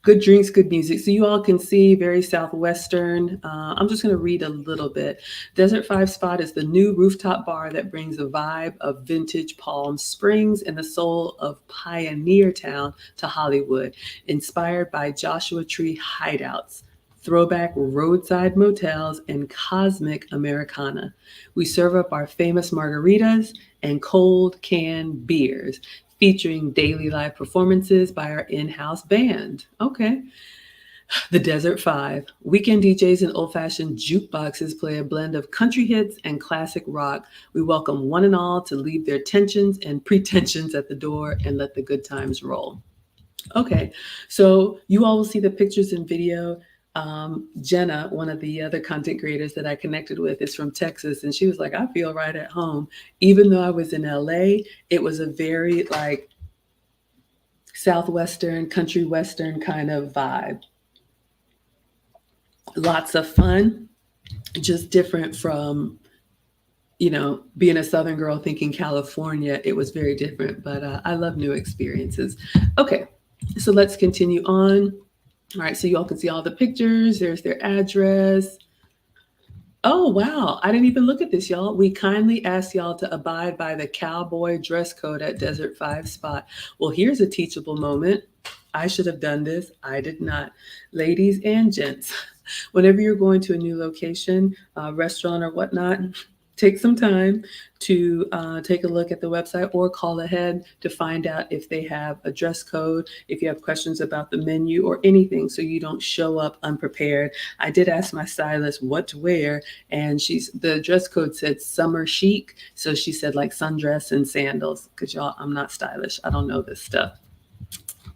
Good drinks, good music. So you all can see very Southwestern. I'm just going to read a little bit. Desert 5 Spot is the new rooftop bar that brings a vibe of vintage Palm Springs and the soul of Pioneer Town to Hollywood, inspired by Joshua Tree hideouts, throwback roadside motels, and cosmic Americana. We serve up our famous margaritas and cold canned beers, featuring daily live performances by our in-house band. Okay. The Desert 5. Weekend DJs and old-fashioned jukeboxes play a blend of country hits and classic rock. We welcome one and all to leave their tensions and pretensions at the door and let the good times roll. Okay, so you all will see the pictures and video. Jenna, one of the other content creators that I connected with, is from Texas, and she was like, I feel right at home. Even though I was in LA, it was a very like Southwestern, country Western kind of vibe. Lots of fun, just different from, being a Southern girl thinking California. It was very different, but I love new experiences. Okay, so let's continue on. All right, so you all can see all the pictures. There's their address. Oh, wow. I didn't even look at this, y'all. We kindly ask y'all to abide by the cowboy dress code at Desert 5 Spot. Well, here's a teachable moment. I should have done this. I did not. Ladies and gents, whenever you're going to a new location, restaurant or whatnot, take some time to take a look at the website or call ahead to find out if they have a dress code, if you have questions about the menu or anything, so you don't show up unprepared. I did ask my stylist what to wear, and the dress code said summer chic. So she said like sundress and sandals, because y'all, I'm not stylish. I don't know this stuff.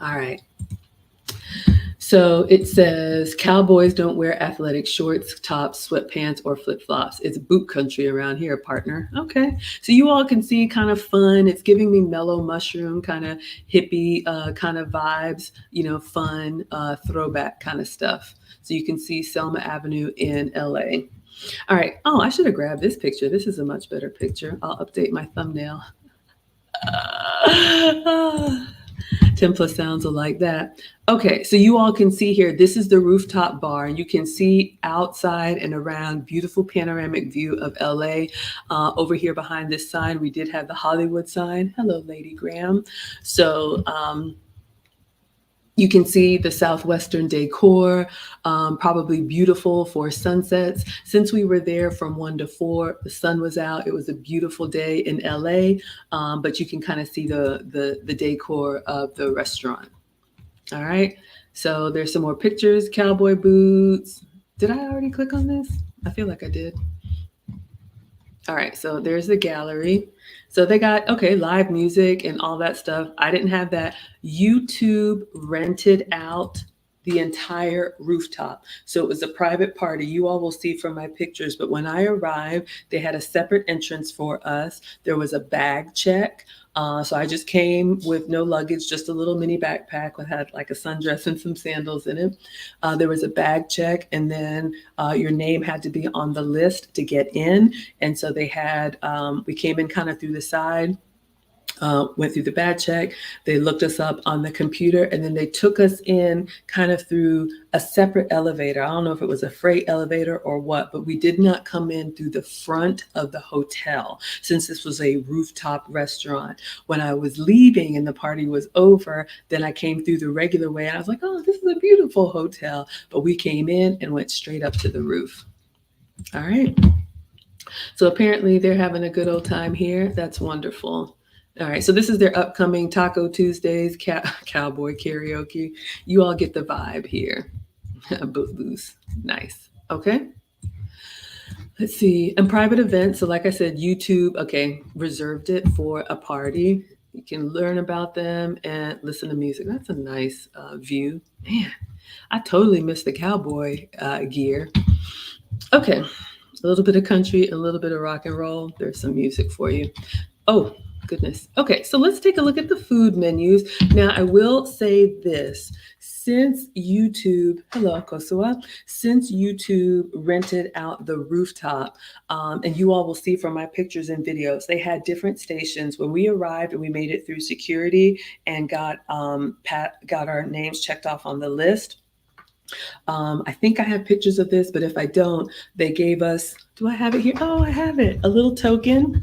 All right. So it says cowboys don't wear athletic shorts, tops, sweatpants, or flip-flops. It's boot country around here, partner. Okay. So you all can see kind of fun. It's giving me mellow mushroom, kind of hippie kind of vibes, fun, throwback kind of stuff. So you can see Selma Avenue in LA. All right. Oh, I should have grabbed this picture. This is a much better picture. I'll update my thumbnail. 10 plus sounds like that. Okay, so you all can see here, this is the rooftop bar, and you can see outside and around, beautiful panoramic view of LA. Over here behind this sign, we did have the Hollywood sign. Hello, Lady Graham. So you can see the Southwestern decor, probably beautiful for sunsets. Since we were there from 1 to 4, the sun was out. It was a beautiful day in LA, but you can kind of see the decor of the restaurant. All right, so there's some more pictures, cowboy boots. Did I already click on this? I feel like I did. All right, so there's the gallery. So they got, live music and all that stuff. I didn't have that. YouTube rented out the entire rooftop. So it was a private party. You all will see from my pictures, but when I arrived, they had a separate entrance for us. There was a bag check. So I just came with no luggage, just a little mini backpack that had like a sundress and some sandals in it. There was a bag check, and then your name had to be on the list to get in. And so they had, we came in kind of through the side. Went through the bag check. They looked us up on the computer, and then they took us in kind of through a separate elevator. I don't know if it was a freight elevator or what, but we did not come in through the front of the hotel since this was a rooftop restaurant. When I was leaving and the party was over, then I came through the regular way, and I was like, oh, this is a beautiful hotel. But we came in and went straight up to the roof. All right. So apparently they're having a good old time here. That's wonderful. All right, so this is their upcoming Taco Tuesdays, cowboy karaoke. You all get the vibe here. Booze. Nice. Okay. Let's see. And private events. So, like I said, YouTube, okay, reserved it for a party. You can learn about them and listen to music. That's a nice view. Man, I totally missed the cowboy gear. Okay, a little bit of country, a little bit of rock and roll. There's some music for you. Oh, goodness. Okay, so let's take a look at the food menus. Now, I will say this. Since YouTube, hello, Kosowa, since YouTube rented out the rooftop, and you all will see from my pictures and videos, they had different stations. When we arrived and we made it through security and got our names checked off on the list, I think I have pictures of this, but if I don't, they gave us, do I have it here? Oh, I have it, a little token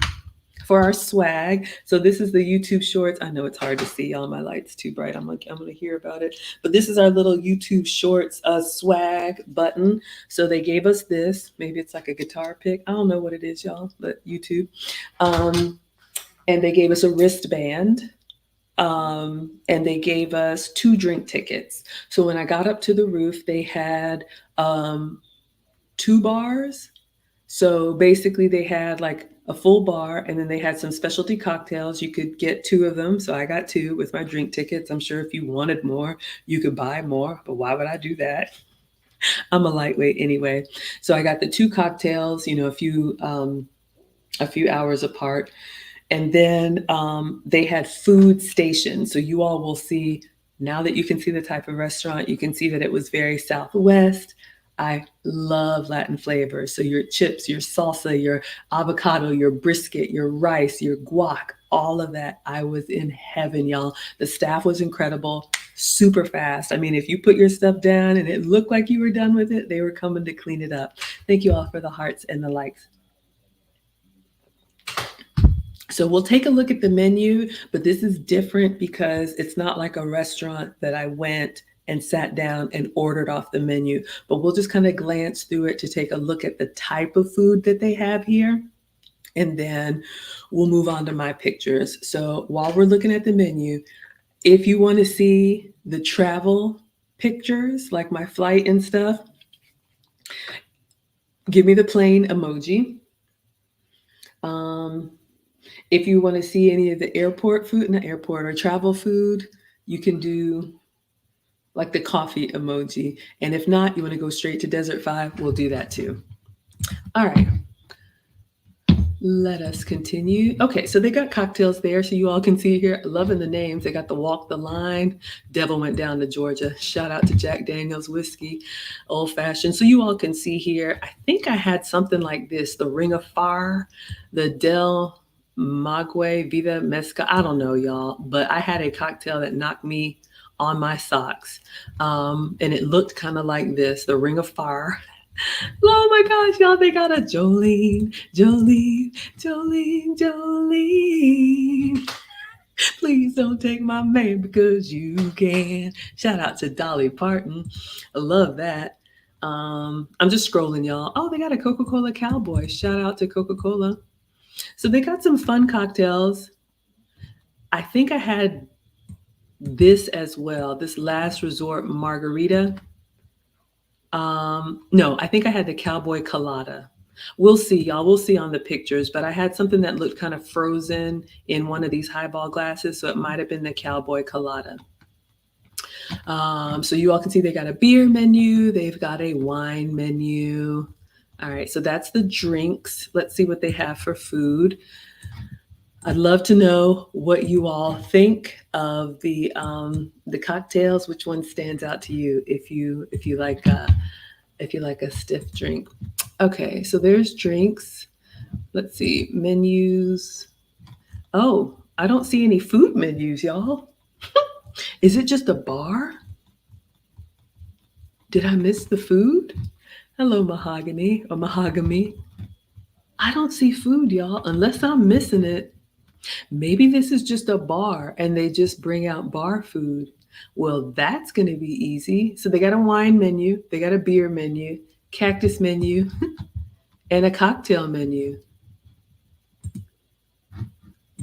for our swag. So this is the YouTube Shorts. I know it's hard to see, y'all. My light's too bright. I'm gonna hear about it. But this is our little YouTube Shorts swag button. So they gave us this. Maybe it's like a guitar pick. I don't know what it is, y'all, but YouTube. And they gave us a wristband. And they gave us 2 drink tickets. So when I got up to the roof, they had 2 bars. So basically, they had like a full bar, and then they had some specialty cocktails. You could get 2 of them. So I got 2 with my drink tickets. I'm sure if you wanted more, you could buy more, but why would I do that? I'm a lightweight anyway. So I got the 2 cocktails, a few hours apart. And then they had food stations. So you all will see, now that you can see the type of restaurant, you can see that it was very Southwest. I love Latin flavors. So your chips, your salsa, your avocado, your brisket, your rice, your guac, all of that. I was in heaven, y'all. The staff was incredible, super fast. I mean, if you put your stuff down and it looked like you were done with it, they were coming to clean it up. Thank you all for the hearts and the likes. So we'll take a look at the menu, but this is different because it's not like a restaurant that I went and sat down and ordered off the menu, but we'll just kind of glance through it to take a look at the type of food that they have here. And then we'll move on to my pictures. So while we're looking at the menu, if you want to see the travel pictures, like my flight and stuff, give me the plane emoji. If you want to see any of the airport food, not airport or travel food, you can do like the coffee emoji. And if not, you want to go straight to Desert 5, we'll do that too. All right. Let us continue. Okay, so they got cocktails there, so you all can see here. Loving the names. They got the Walk the Line. Devil went down to Georgia. Shout out to Jack Daniels whiskey, old fashioned. So you all can see here. I think I had something like this: the Ring of Fire, the Del Maguey Vida Mezcal. I don't know, y'all, but I had a cocktail that knocked me on my socks, and it looked kind of like this: the Ring of Fire. Oh my gosh, y'all, they got a Jolene, Jolene, Jolene, Jolene. Please don't take my man because you can. Shout out to Dolly Parton. I love that. I'm just scrolling, y'all. Oh, they got a Coca-Cola Cowboy. Shout out to Coca-Cola. So they got some fun cocktails. I think I had this as well, this Last Resort Margarita. No, I think I had the Cowboy Colada. We'll see, y'all. We'll see on the pictures, but I had something that looked kind of frozen in one of these highball glasses, so it might have been the Cowboy Colada. So you all can see they got a beer menu, they've got a wine menu. All right, so that's the drinks. Let's see what they have for food. I'd love to know what you all think of the cocktails. Which one stands out to you if you like a stiff drink? Okay, so there's drinks. Let's see, menus. Oh, I don't see any food menus, y'all. Is it just a bar? Did I miss the food? Hello, mahogany or mahogany. I don't see food, y'all, unless I'm missing it. Maybe this is just a bar and they just bring out bar food. Well, that's going to be easy. So they got a wine menu, they got a beer menu, cactus menu, and a cocktail menu.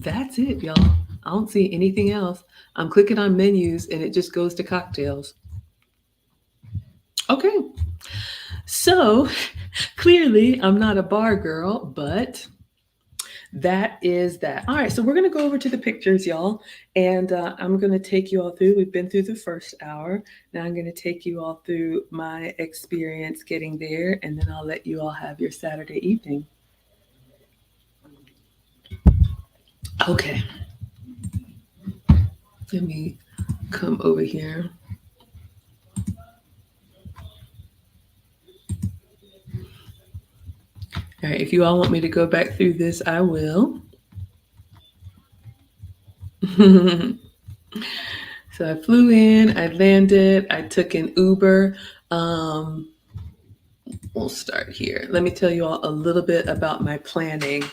That's it, y'all. I don't see anything else. I'm clicking on menus and it just goes to cocktails. Okay. So clearly I'm not a bar girl, but that is that. All right, so we're going to go over to the pictures, y'all, and I'm going to take you all through. We've been through the first hour. Now I'm going to take you all through my experience getting there, and then I'll let you all have your Saturday evening. Okay, let me come over here. All right, if you all want me to go back through this, I will. So I flew in, I landed, I took an Uber. Um, we'll start here. Let me tell you all a little bit about my planning.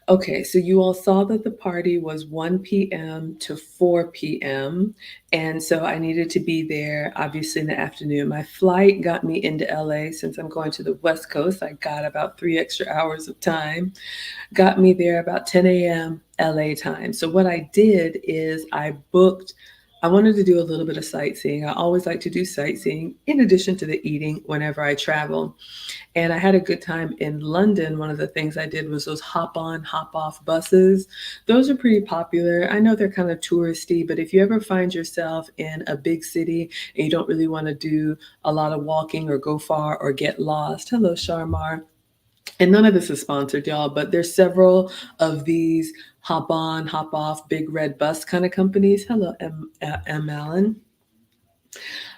Okay, so you all saw that the party was 1 p.m. to 4 p.m. And so I needed to be there, obviously, in the afternoon. My flight got me into LA since I'm going to the West Coast. I got about 3 extra hours of time, got me there about 10 a.m. LA time. So what I did is I wanted to do a little bit of sightseeing. I always like to do sightseeing in addition to the eating whenever I travel. And I had a good time in London. One of the things I did was those hop on, hop off buses. Those are pretty popular. I know they're kind of touristy, but if you ever find yourself in a big city and you don't really want to do a lot of walking or go far or get lost, hello, Sharmar. And none of this is sponsored, y'all, but there's several of these hop on, hop off, big red bus kind of companies. Hello, M. Allen.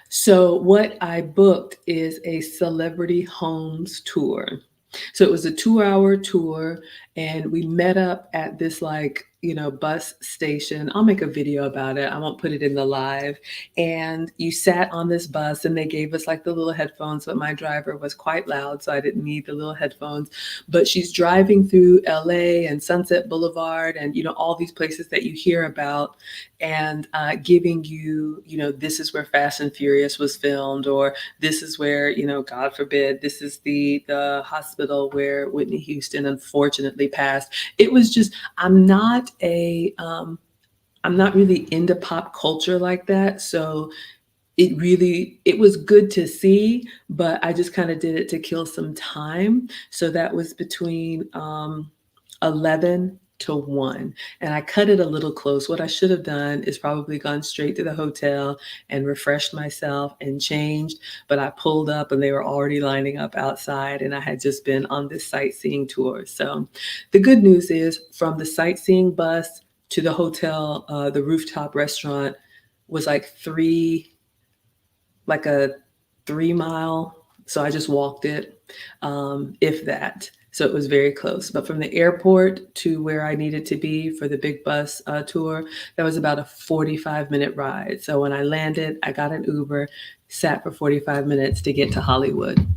So, what I booked is a celebrity homes tour. So, it was a 2 hour tour, and we met up at this, like, bus station. I'll make a video about it. I won't put it in the live. And you sat on this bus, and they gave us like the little headphones, but my driver was quite loud, so I didn't need the little headphones. But she's driving through LA and Sunset Boulevard and, all these places that you hear about, and giving you, this is where Fast and Furious was filmed, or this is where, God forbid, this is the hospital where Whitney Houston unfortunately passed. It was just, I'm not really into pop culture like that, so it was good to see, but I just kind of did it to kill some time. So that was between 11 to 1. And I cut it a little close. What I should have done is probably gone straight to the hotel and refreshed myself and changed. But I pulled up and they were already lining up outside, and I had just been on this sightseeing tour. So the good news is, from the sightseeing bus to the hotel, the rooftop restaurant was like a 3 mile. So I just walked it, if that. So it was very close. But from the airport to where I needed to be for the big bus tour, that was about a 45-minute ride. So when I landed, I got an Uber, sat for 45 minutes to get to Hollywood.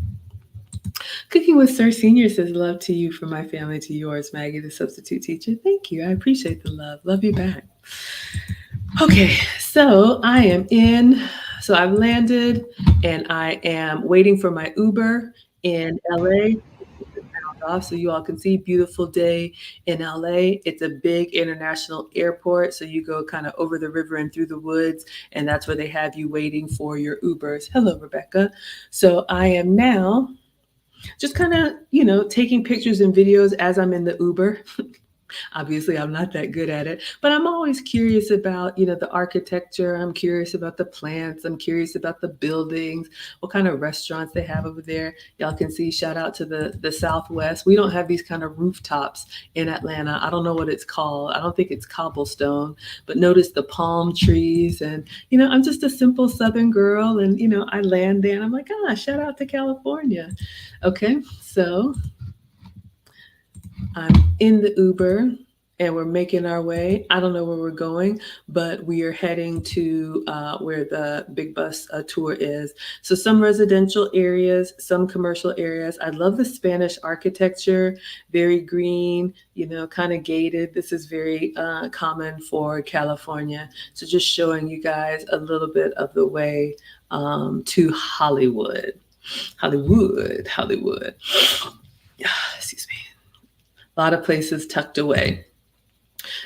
Cooking with Sir Senior says, love to you, from my family to yours, Maggie, the substitute teacher. Thank you. I appreciate the love. Love you back. Okay, so I am in. So I've landed and I am waiting for my Uber in LA. Off so you all can see, beautiful day in LA. It's a big international airport, so you go kind of over the river and through the woods, and that's where they have you waiting for your Ubers. Hello, Rebecca. So I am now just kind of, taking pictures and videos as I'm in the Uber. Obviously, I'm not that good at it, but I'm always curious about, the architecture. I'm curious about the plants. I'm curious about the buildings, what kind of restaurants they have over there. Y'all can see, shout out to the Southwest. We don't have these kind of rooftops in Atlanta. I don't know what it's called. I don't think it's cobblestone, but notice the palm trees. And, I'm just a simple Southern girl. And, I land there and I'm like, shout out to California. Okay, so I'm in the Uber and we're making our way. I don't know where we're going, but we are heading to where the big bus tour is. So some residential areas, some commercial areas. I love the Spanish architecture, very green, kind of gated. This is very common for California. So just showing you guys a little bit of the way to Hollywood. Hollywood. Excuse me. A lot of places tucked away.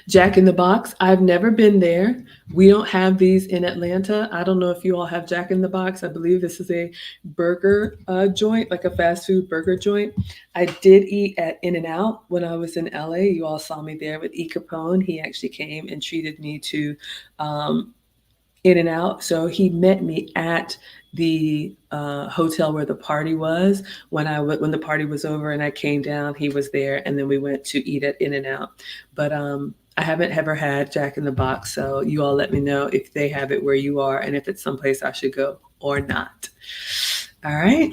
Jack in the Box. I've never been there. We don't have these in Atlanta. I don't know if you all have Jack in the Box. I believe this is a burger joint, like a fast food burger joint. I did eat at In and Out when I was in LA. You all saw me there with E. Capone. He actually came and treated me to In and Out. So he met me at the hotel where the party was. When the party was over and I came down, he was there, and then we went to eat at In and Out. But I haven't ever had Jack in the Box, so you all let me know if they have it where you are and if it's someplace I should go or not. All right.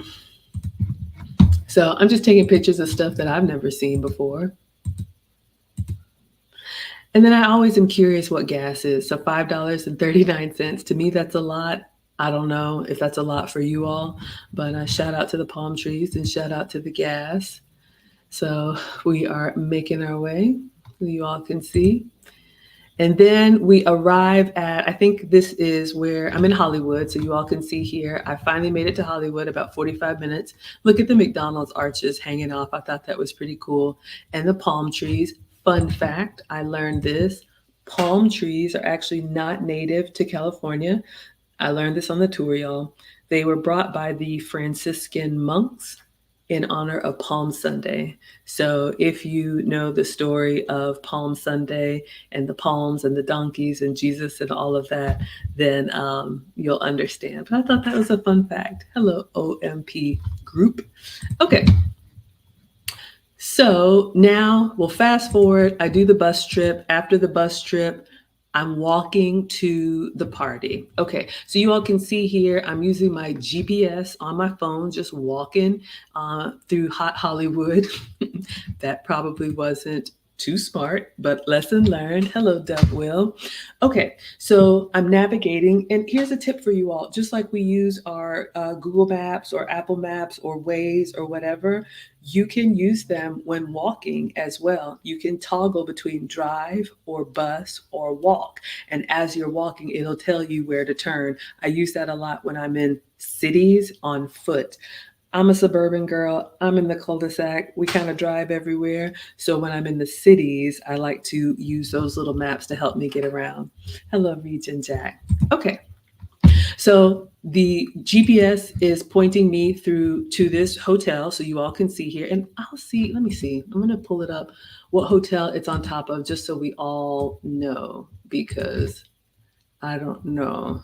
So I'm just taking pictures of stuff that I've never seen before. And then I always am curious what gas is. So $5.39, to me, that's a lot. I don't know if that's a lot for you all, but shout out to the palm trees and shout out to the gas. So we are making our way. You all can see. And then we arrive at, I think this is where I'm in Hollywood. So you all can see here, I finally made it to Hollywood, about 45 minutes. Look at the McDonald's arches hanging off. I thought that was pretty cool. And the palm trees. Fun fact, I learned this. Palm trees are actually not native to California. I learned this on the tour, y'all. They were brought by the Franciscan monks in honor of Palm Sunday. So if you know the story of Palm Sunday and the palms and the donkeys and Jesus and all of that, then you'll understand. But I thought that was a fun fact. Hello, OMP group. Okay. So now we'll fast forward. I do the bus trip. After the bus trip, I'm walking to the party. Okay, so you all can see here, I'm using my GPS on my phone, just walking through hot Hollywood. That probably wasn't too smart, but lesson learned. Hello, Doug Will. Okay, so I'm navigating, and here's a tip for you all. Just like we use our Google Maps or Apple Maps or Waze or whatever, you can use them when walking as well. You can toggle between drive or bus or walk. And as you're walking, it'll tell you where to turn. I use that a lot when I'm in cities on foot. I'm a suburban girl. I'm in the cul-de-sac. We kind of drive everywhere. So when I'm in the cities, I like to use those little maps to help me get around. Hello, Region Jack. Okay. So the GPS is pointing me through to this hotel. So you all can see here. And I'll see, let me see. I'm going to pull it up, what hotel it's on top of, just so we all know, because I don't know.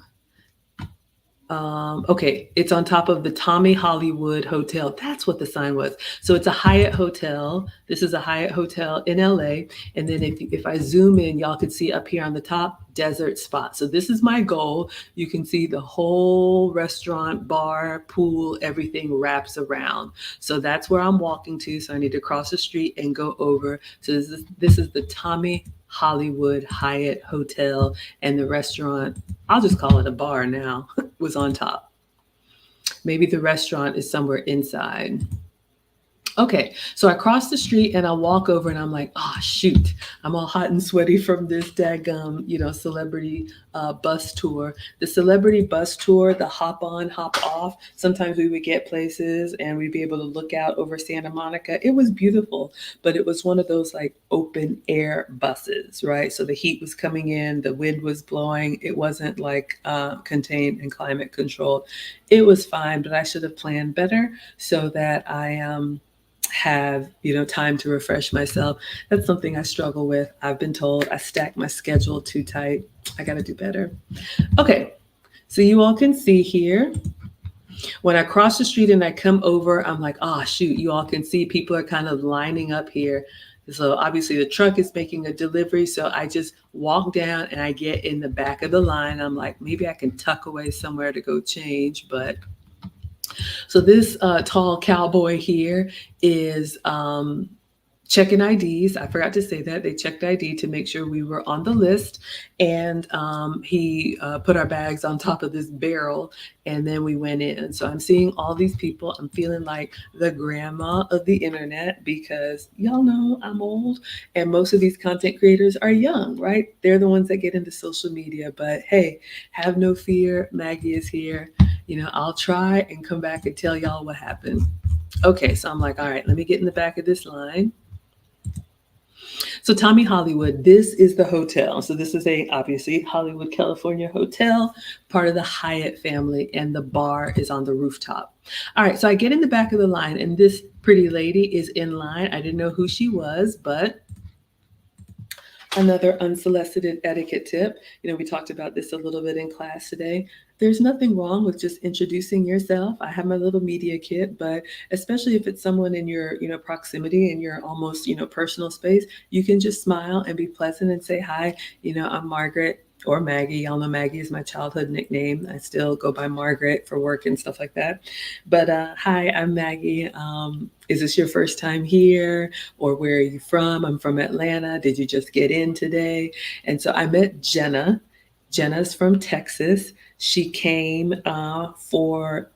Okay, it's on top of the Tommy Hollywood Hotel. That's what the sign was. So it's a Hyatt hotel. This is a Hyatt hotel in LA. And then if I zoom in, y'all can see up here on the top, desert spot. So this is my goal. You can see the whole restaurant, bar, pool, everything wraps around. So that's where I'm walking to. So I need to cross the street and go over. So this is the Tommy Hollywood Hyatt Hotel, and the restaurant, I'll just call it a bar now, was on top. Maybe the restaurant is somewhere inside. Okay, so I cross the street and I walk over and I'm like, oh shoot, I'm all hot and sweaty from this daggum, celebrity bus tour. The celebrity bus tour, the hop on, hop off. Sometimes we would get places and we'd be able to look out over Santa Monica. It was beautiful, but it was one of those like open air buses, right? So the heat was coming in, the wind was blowing. It wasn't like contained and climate controlled. It was fine, but I should have planned better so that I have time to refresh myself. That's something I struggle with. I've been told I stack my schedule too tight. I got to do better. Okay, so you all can see here when I cross the street and I come over, I'm like, oh shoot, you all can see people are kind of lining up here. So obviously the truck is making a delivery, so I just walk down and I get in the back of the line. I'm like, maybe I can tuck away somewhere to go change, but so this tall cowboy here is checking IDs. I forgot to say that. They checked ID to make sure we were on the list. And he put our bags on top of this barrel, and then we went in. So I'm seeing all these people. I'm feeling like the grandma of the internet because y'all know I'm old, and most of these content creators are young, right? They're the ones that get into social media. But hey, have no fear. Maggie is here. I'll try and come back and tell y'all what happened. Okay, so I'm like, all right, let me get in the back of this line. So Tommy Hollywood, this is the hotel. So this is a obviously Hollywood, California hotel, part of the Hyatt family, and the bar is on the rooftop. All right, so I get in the back of the line, and this pretty lady is in line. I didn't know who she was, but another unsolicited etiquette tip. We talked about this a little bit in class today. There's nothing wrong with just introducing yourself. I have my little media kit, but especially if it's someone in your, proximity, in your almost, personal space, you can just smile and be pleasant and say, hi, I'm Margaret or Maggie. Y'all know Maggie is my childhood nickname. I still go by Margaret for work and stuff like that. But hi, I'm Maggie. Is this your first time here? Or where are you from? I'm from Atlanta. Did you just get in today? And so I met Jenna. Jenna's from Texas. She came for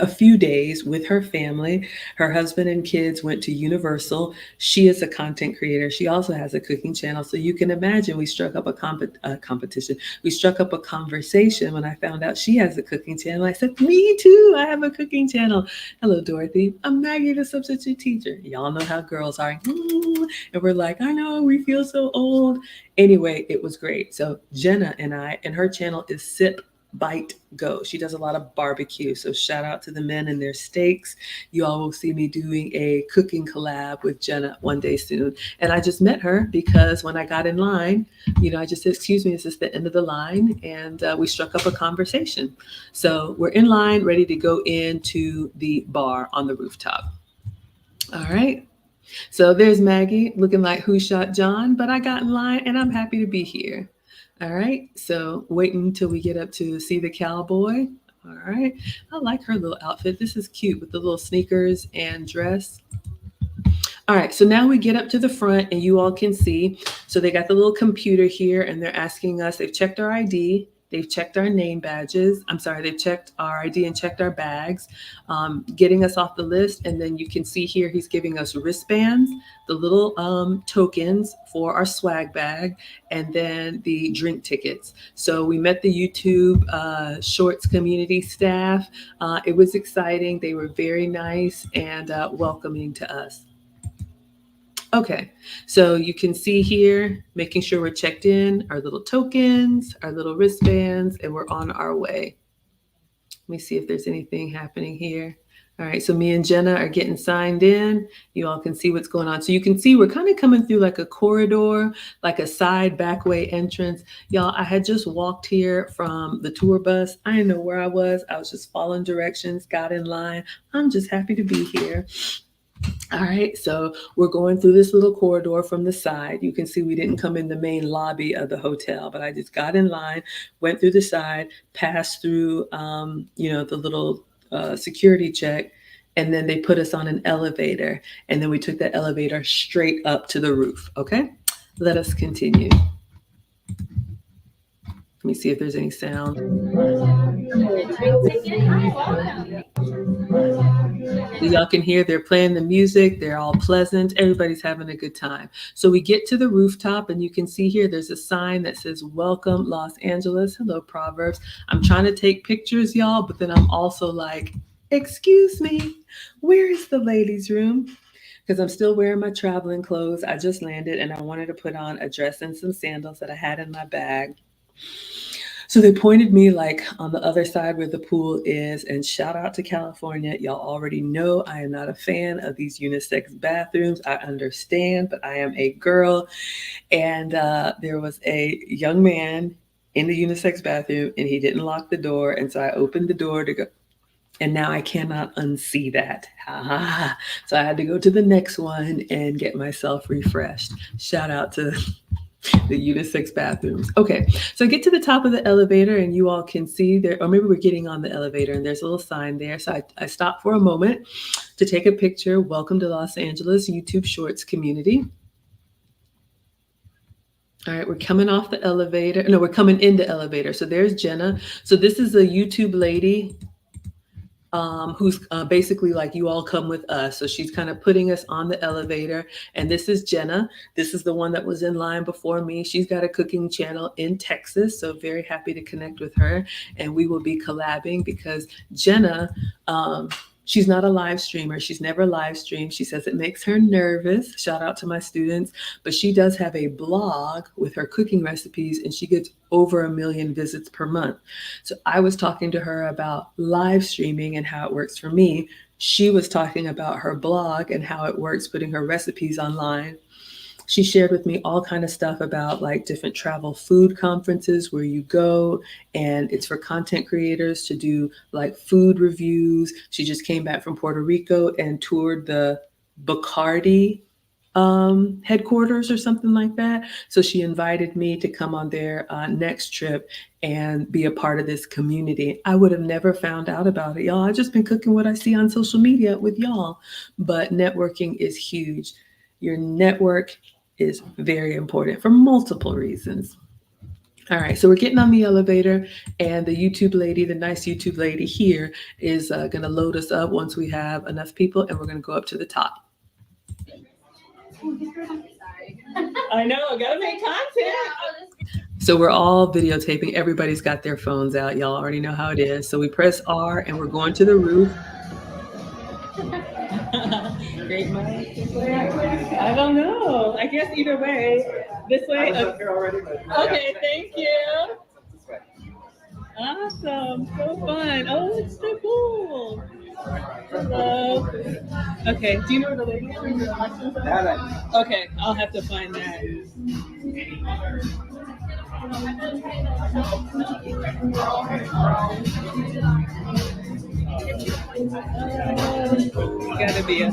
a few days with her family. Her husband and kids went to Universal. She is a content creator. She also has a cooking channel. So you can imagine we struck up a competition. We struck up a conversation when I found out she has a cooking channel. I said, me too. I have a cooking channel. Hello, Dorothy. I'm Maggie, the substitute teacher. Y'all know how girls are. And we're like, I know, we feel so old. Anyway, it was great. So Jenna and her channel is Sip Bite Go. She does a lot of barbecue. So shout out to the men and their steaks. You all will see me doing a cooking collab with Jenna one day soon. And I just met her because when I got in line, I just said, excuse me, is this the end of the line? And we struck up a conversation. So we're in line, ready to go into the bar on the rooftop. All right. So there's Maggie looking like Who Shot John, but I got in line and I'm happy to be here. All right, so waiting until we get up to see the cowboy. All right, I like her little outfit. This is cute with the little sneakers and dress. All right, so now we get up to the front and you all can see. So they got the little computer here and they're asking us, they've checked our ID. They've checked our name badges. I'm sorry, they've checked our ID and checked our bags, getting us off the list. And then you can see here, he's giving us wristbands, the little tokens for our swag bag, and then the drink tickets. So we met the YouTube Shorts community staff. It was exciting. They were very nice and welcoming to us. Okay, so you can see here, making sure we're checked in, our little tokens, our little wristbands, and we're on our way. Let me see if there's anything happening here. All right, so me and Jenna are getting signed in. You all can see what's going on. So you can see we're kind of coming through like a corridor, like a side back way entrance. Y'all, I had just walked here from the tour bus. I didn't know where I was. I was just following directions, got in line. I'm just happy to be here. All right, so we're going through this little corridor from the side. You can see we didn't come in the main lobby of the hotel, but I just got in line, went through the side, passed through, the little security check, and then they put us on an elevator, and then we took that elevator straight up to the roof. Okay, let us continue. Let me see if there's any sound. So y'all can hear they're playing the music. They're all pleasant. Everybody's having a good time. So we get to the rooftop and you can see here there's a sign that says, welcome Los Angeles. Hello, Proverbs. I'm trying to take pictures, y'all, but then I'm also like, excuse me, where is the ladies' room? Because I'm still wearing my traveling clothes. I just landed and I wanted to put on a dress and some sandals that I had in my bag. So they pointed me like on the other side where the pool is, and shout out to California. Y'all already know I am not a fan of these unisex bathrooms. I understand, but I am a girl. And there was a young man in the unisex bathroom and he didn't lock the door. And so I opened the door to go. And now I cannot unsee that. So I had to go to the next one and get myself refreshed. Shout out to the unisex bathrooms. Okay, so I get to the top of the elevator and you all can see there, or maybe we're getting on the elevator and there's a little sign there. So I stopped for a moment to take a picture. Welcome to Los Angeles YouTube Shorts community. All right, we're coming off the elevator. No, we're coming in the elevator. So there's Jenna. So this is a YouTube lady who's basically like, you all come with us. So she's kind of putting us on the elevator. And this is Jenna. This is the one that was in line before me. She's got a cooking channel in Texas. So very happy to connect with her. And we will be collabing because Jenna She's not a live streamer. She's never live streamed. She says it makes her nervous. Shout out to my students. But she does have a blog with her cooking recipes, and she gets over 1 million visits per month. So I was talking to her about live streaming and how it works for me. She was talking about her blog and how it works putting her recipes online. She shared with me all kind of stuff about like different travel food conferences where you go, and it's for content creators to do like food reviews. She just came back from Puerto Rico and toured the Bacardi headquarters or something like that. So she invited me to come on their next trip and be a part of this community. I would have never found out about it, y'all. I've just been cooking what I see on social media with y'all. But networking is huge. Your network is very important for multiple reasons. All right, so we're getting on the elevator, and the YouTube lady, the nice YouTube lady here, is going to load us up once we have enough people, and we're going to go up to the top. I know, gotta make content. So we're all videotaping. Everybody's got their phones out. Y'all already know how it is. So we press R, and we're going to the roof. Great mind. I don't know. I guess either way. This way. Okay, thank you. Awesome. So fun. Oh, it's so cool. Hello. Okay. Do you know where the ladies' room is? Okay, I'll have to find that. Gotta be a.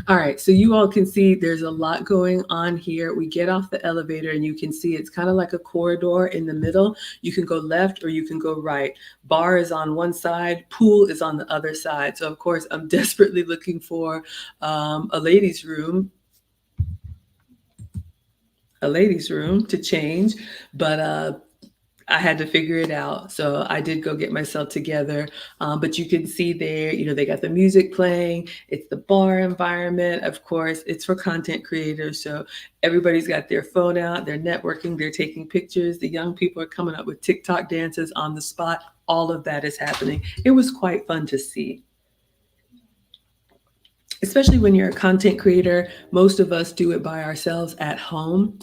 All right, so you all can see there's a lot going on here. We get off the elevator and you can see it's kind of like a corridor in the middle. You can go left or you can go right. Bar is on one side, pool is on the other side. So of course, I'm desperately looking for a ladies' room to change, but I had to figure it out. So I did go get myself together. But you can see there, they got the music playing. It's the bar environment. Of course, it's for content creators. So everybody's got their phone out, they're networking, they're taking pictures. The young people are coming up with TikTok dances on the spot. All of that is happening. It was quite fun to see. Especially when you're a content creator, most of us do it by ourselves at home.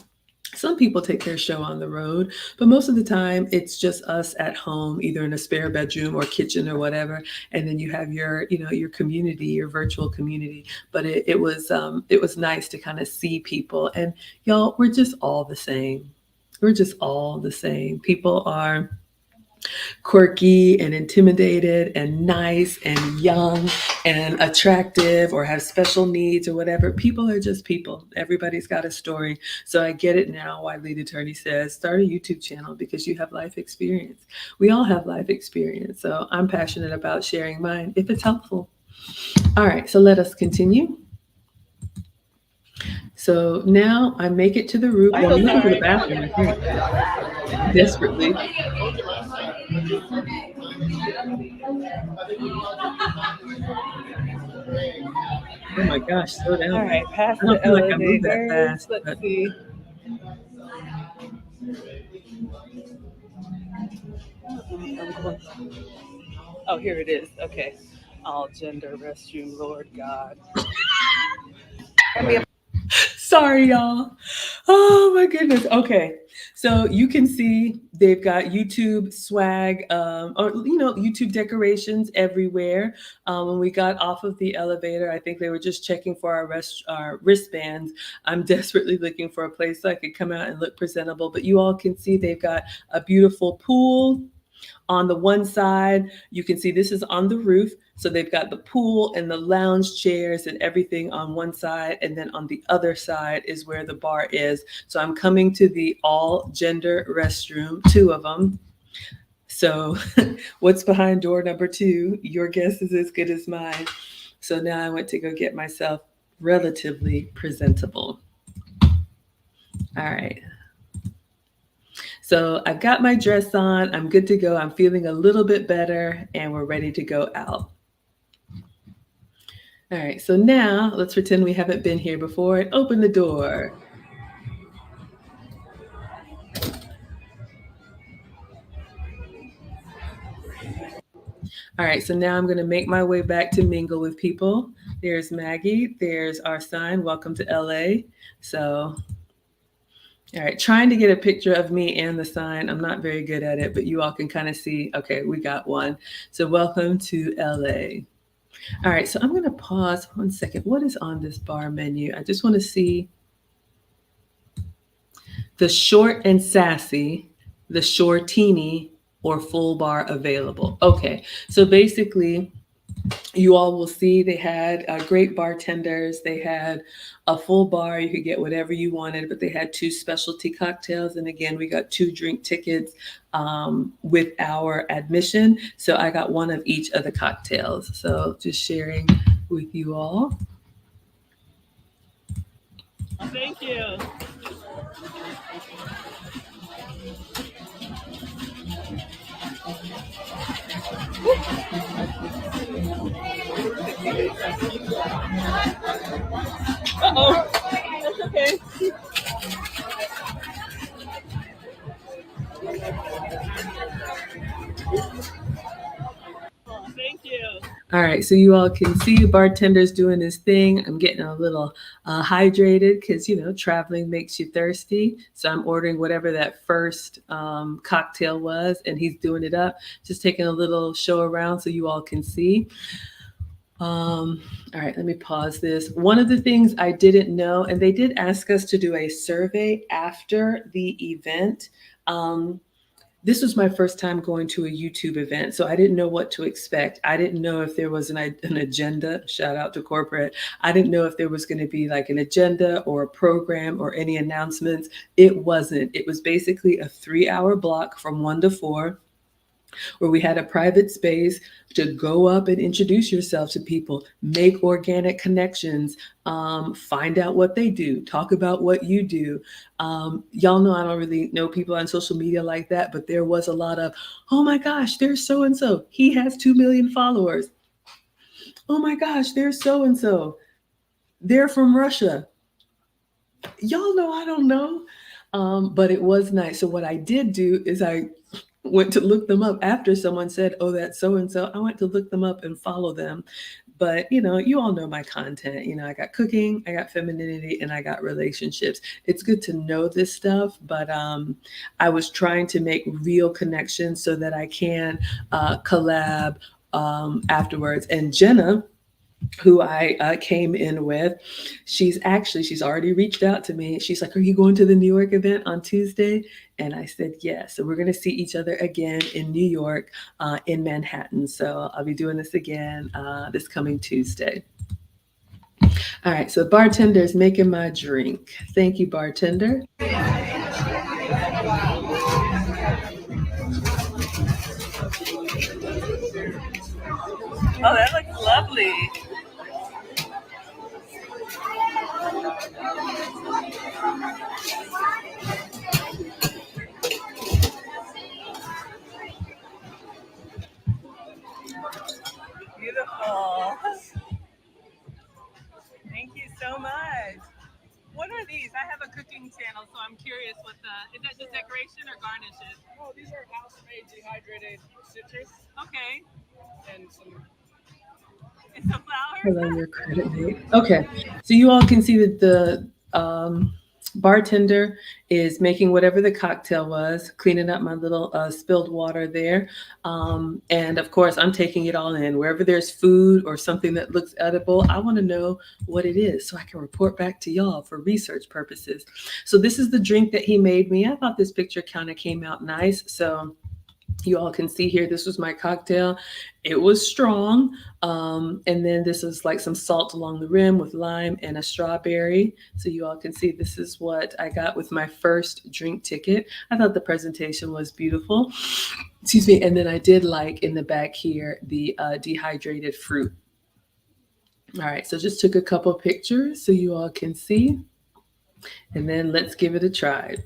Some people take their show on the road, but most of the time it's just us at home, either in a spare bedroom or kitchen or whatever. And then you have your community, your virtual community. But it was nice to kind of see people. And y'all, we're just all the same. We're just all the same. People are quirky and intimidated and nice and young and attractive or have special needs or whatever. People are just people. Everybody's got a story. So I get it now why Lead Attorney says start a YouTube channel, because you have life experience. We all have life experience. So I'm passionate about sharing mine if it's helpful. All right, so let us continue. So now I make it to the roof. Well, I'm going to the bathroom, I think. Desperately. Oh my gosh, slow down. All right, past I don't the feel like I move that elevators. fast. Let's see. Oh, here it is. Okay. All gender restroom, Lord God. Sorry, y'all. Oh my goodness. Okay. So you can see they've got YouTube swag, or YouTube decorations everywhere. When we got off of the elevator, I think they were just checking for our wristbands. I'm desperately looking for a place so I could come out and look presentable. But you all can see they've got a beautiful pool. On the one side, you can see this is on the roof. So they've got the pool and the lounge chairs and everything on one side. And then on the other side is where the bar is. So I'm coming to the all gender restroom, 2 of them. So what's behind door number 2? Your guess is as good as mine. So now I went to go get myself relatively presentable. All right. So I've got my dress on, I'm good to go. I'm feeling a little bit better and we're ready to go out. All right, so now let's pretend we haven't been here before and open the door. All right, so now I'm going to make my way back to mingle with people. There's Maggie. There's our sign. Welcome to LA. So, all right, trying to get a picture of me and the sign. I'm not very good at it, but you all can kind of see. Okay, we got one. So, welcome to LA. All right, so I'm going to pause 1 second. What is on this bar menu? I just want to see the short and sassy, the shortini, or full bar available. Okay, so basically, you all will see they had great bartenders. They had a full bar. You could get whatever you wanted, but they had two specialty cocktails. And again, we got 2 drink tickets with our admission. So I got one of each of the cocktails. So just sharing with you all. Thank you. Uh-oh. That's okay. Thank you. All right, so you all can see the bartender's doing his thing. I'm getting a little hydrated because, traveling makes you thirsty. So I'm ordering whatever that first cocktail was, and he's doing it up. Just taking a little show around so you all can see. All right, let me pause this. One of the things I didn't know, and they did ask us to do a survey after the event. Um, this was my first time going to a YouTube event, so I didn't know what to expect. I didn't know if there was an agenda. Shout out to corporate. I didn't know if there was going to be like an agenda or a program or any announcements. It wasn't. It was basically a 3-hour block from 1 to 4 where we had a private space to go up and introduce yourself to people, make organic connections, find out what they do, talk about what you do. Y'all know I don't really know people on social media like that, but there was a lot of, oh my gosh, there's so and so. He has 2 million followers. Oh my gosh, there's so and so. They're from Russia. Y'all know I don't know. But it was nice. So what I did do is I went to look them up after someone said, oh, that's so and so. I went to look them up and follow them. But, you all know my content. I got cooking, I got femininity, and I got relationships. It's good to know this stuff, but I was trying to make real connections so that I can collab afterwards. And Jenna, who I came in with, she's already reached out to me. She's like, are you going to the New York event on Tuesday? And I said, yes. So we're going to see each other again in New York, in Manhattan. So I'll be doing this again this coming Tuesday. All right. So bartender's making my drink. Thank you, bartender. Oh, that looks lovely. Beautiful. Thank you so much. What are these? I have a cooking channel, so I'm curious what is that just decoration or garnishes? Oh, these are house-made dehydrated citrus. Okay. And some. And some flowers? Hold on, your credit date. Okay, so you all can see that the bartender is making whatever the cocktail was, cleaning up my little spilled water there. And of course, I'm taking it all in. Wherever there's food or something that looks edible, I want to know what it is so I can report back to y'all for research purposes. So this is the drink that he made me. I thought this picture kind of came out nice. So you all can see here, this was my cocktail. It was strong. And then this is like some salt along the rim with lime and a strawberry. So you all can see this is what I got with my first drink ticket. I thought the presentation was beautiful. Excuse me. And then I did like in the back here, the dehydrated fruit. All right, so just took a couple pictures so you all can see. And then let's give it a try.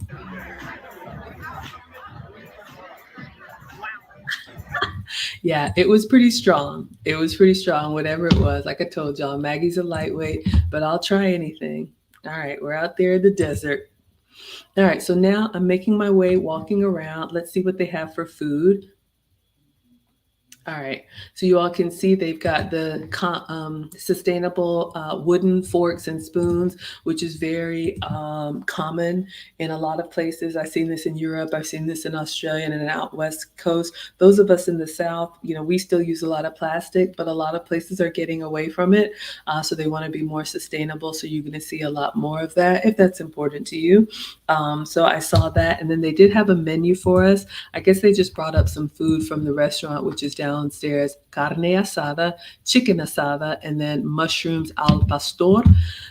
Yeah, it was pretty strong. It was pretty strong, whatever it was. Like I told y'all, Maggie's a lightweight, but I'll try anything. All right, we're out there in the desert. All right, so now I'm making my way, walking around. Let's see what they have for food. All right, so you all can see they've got the sustainable wooden forks and spoons, which is very common in a lot of places. I've seen this in Europe, I've seen this in Australia and out west coast. Those of us in the South, we still use a lot of plastic, but a lot of places are getting away from it. So they want to be more sustainable. So you're going to see a lot more of that if that's important to you. So I saw that, and then they did have a menu for us. I guess they just brought up some food from the restaurant, which is downstairs: carne asada, chicken asada, and then mushrooms al pastor.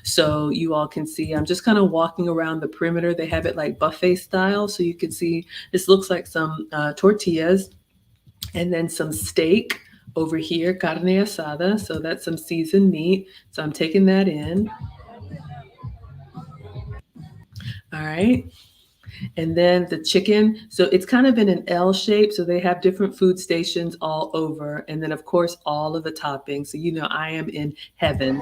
So you all can see, I'm just kind of walking around the perimeter. They have it like buffet style. So you can see this looks like some tortillas and then some steak over here, carne asada. So that's some seasoned meat. So I'm taking that in. All right. And then the chicken, so it's kind of in an L shape. So they have different food stations all over. And then, of course, all of the toppings. So, I am in heaven.